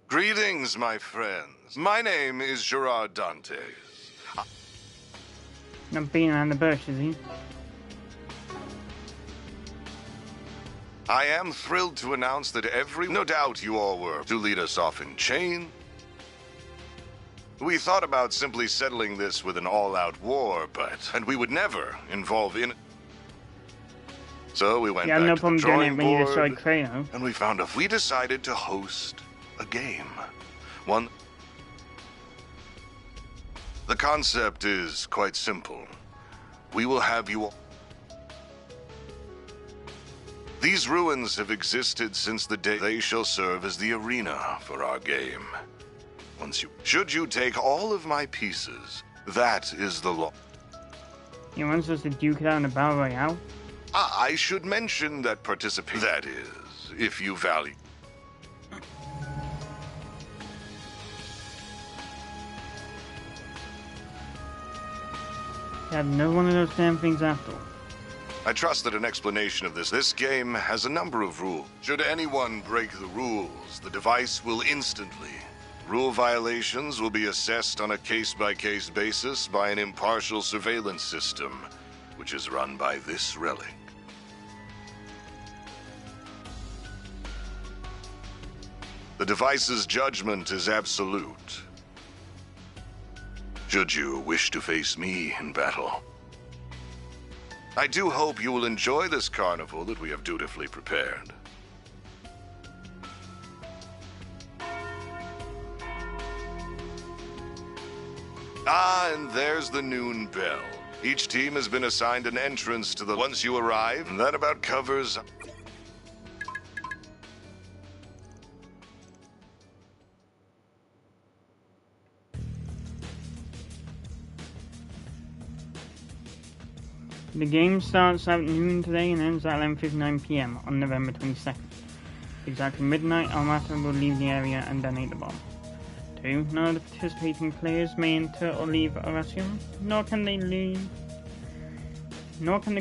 Greetings, my friends. My name is Gerard Dantes. Not beating around the bush, is he? I am thrilled to announce that no doubt you all were to lead us off in chain. We thought about simply settling this with an all-out war, and we would never involve in. So we went back to the drawing board, and we found we decided to host a game. The concept is quite simple. We will have you all. These ruins have existed since the day they shall serve as the arena for our game. Should you take all of my pieces, that is the law. You want us to duke it out in a battle royale? I should mention that that is, if you value. You have no one of those damn things after all. I trust that an explanation of this game has a number of rules. Should anyone break the rules, the device will instantly. Rule violations will be assessed on a case-by-case basis by an impartial surveillance system, which is run by this relic. The device's judgment is absolute. Should you wish to face me in battle. I do hope you will enjoy this carnival that we have dutifully prepared. Ah, and there's the noon bell. Each team has been assigned an entrance to the once you arrive, and that about covers. The game starts at noon today and ends at 11:59 PM on November 22nd. Exactly midnight, Armata will leave the area and detonate the bomb. 2. None of the participating players may enter or leave Horatio, nor can they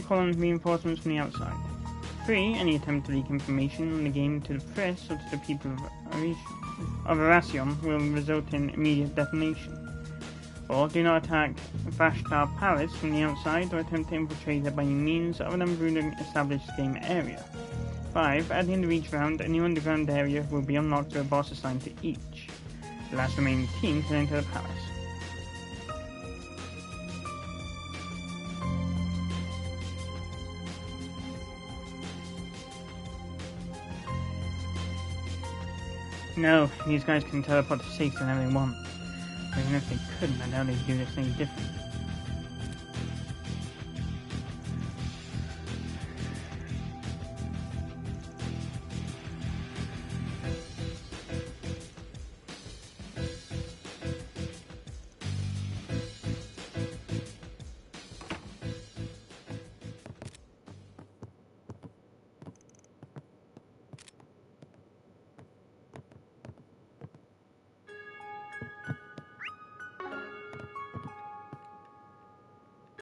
call on reinforcements from the outside. 3. Any attempt to leak information on the game to the press or to the people of Horatio will result in immediate detonation. 4. Do not attack Vashtar Palace from the outside or attempt to infiltrate it by any means other than through the established game area. 5. At the end of each round, a new underground area will be unlocked with a boss assigned to each. The last remaining team can enter the palace. No, these guys can teleport to safety whenever they want. Even if they couldn't, I doubt they'd do this any different.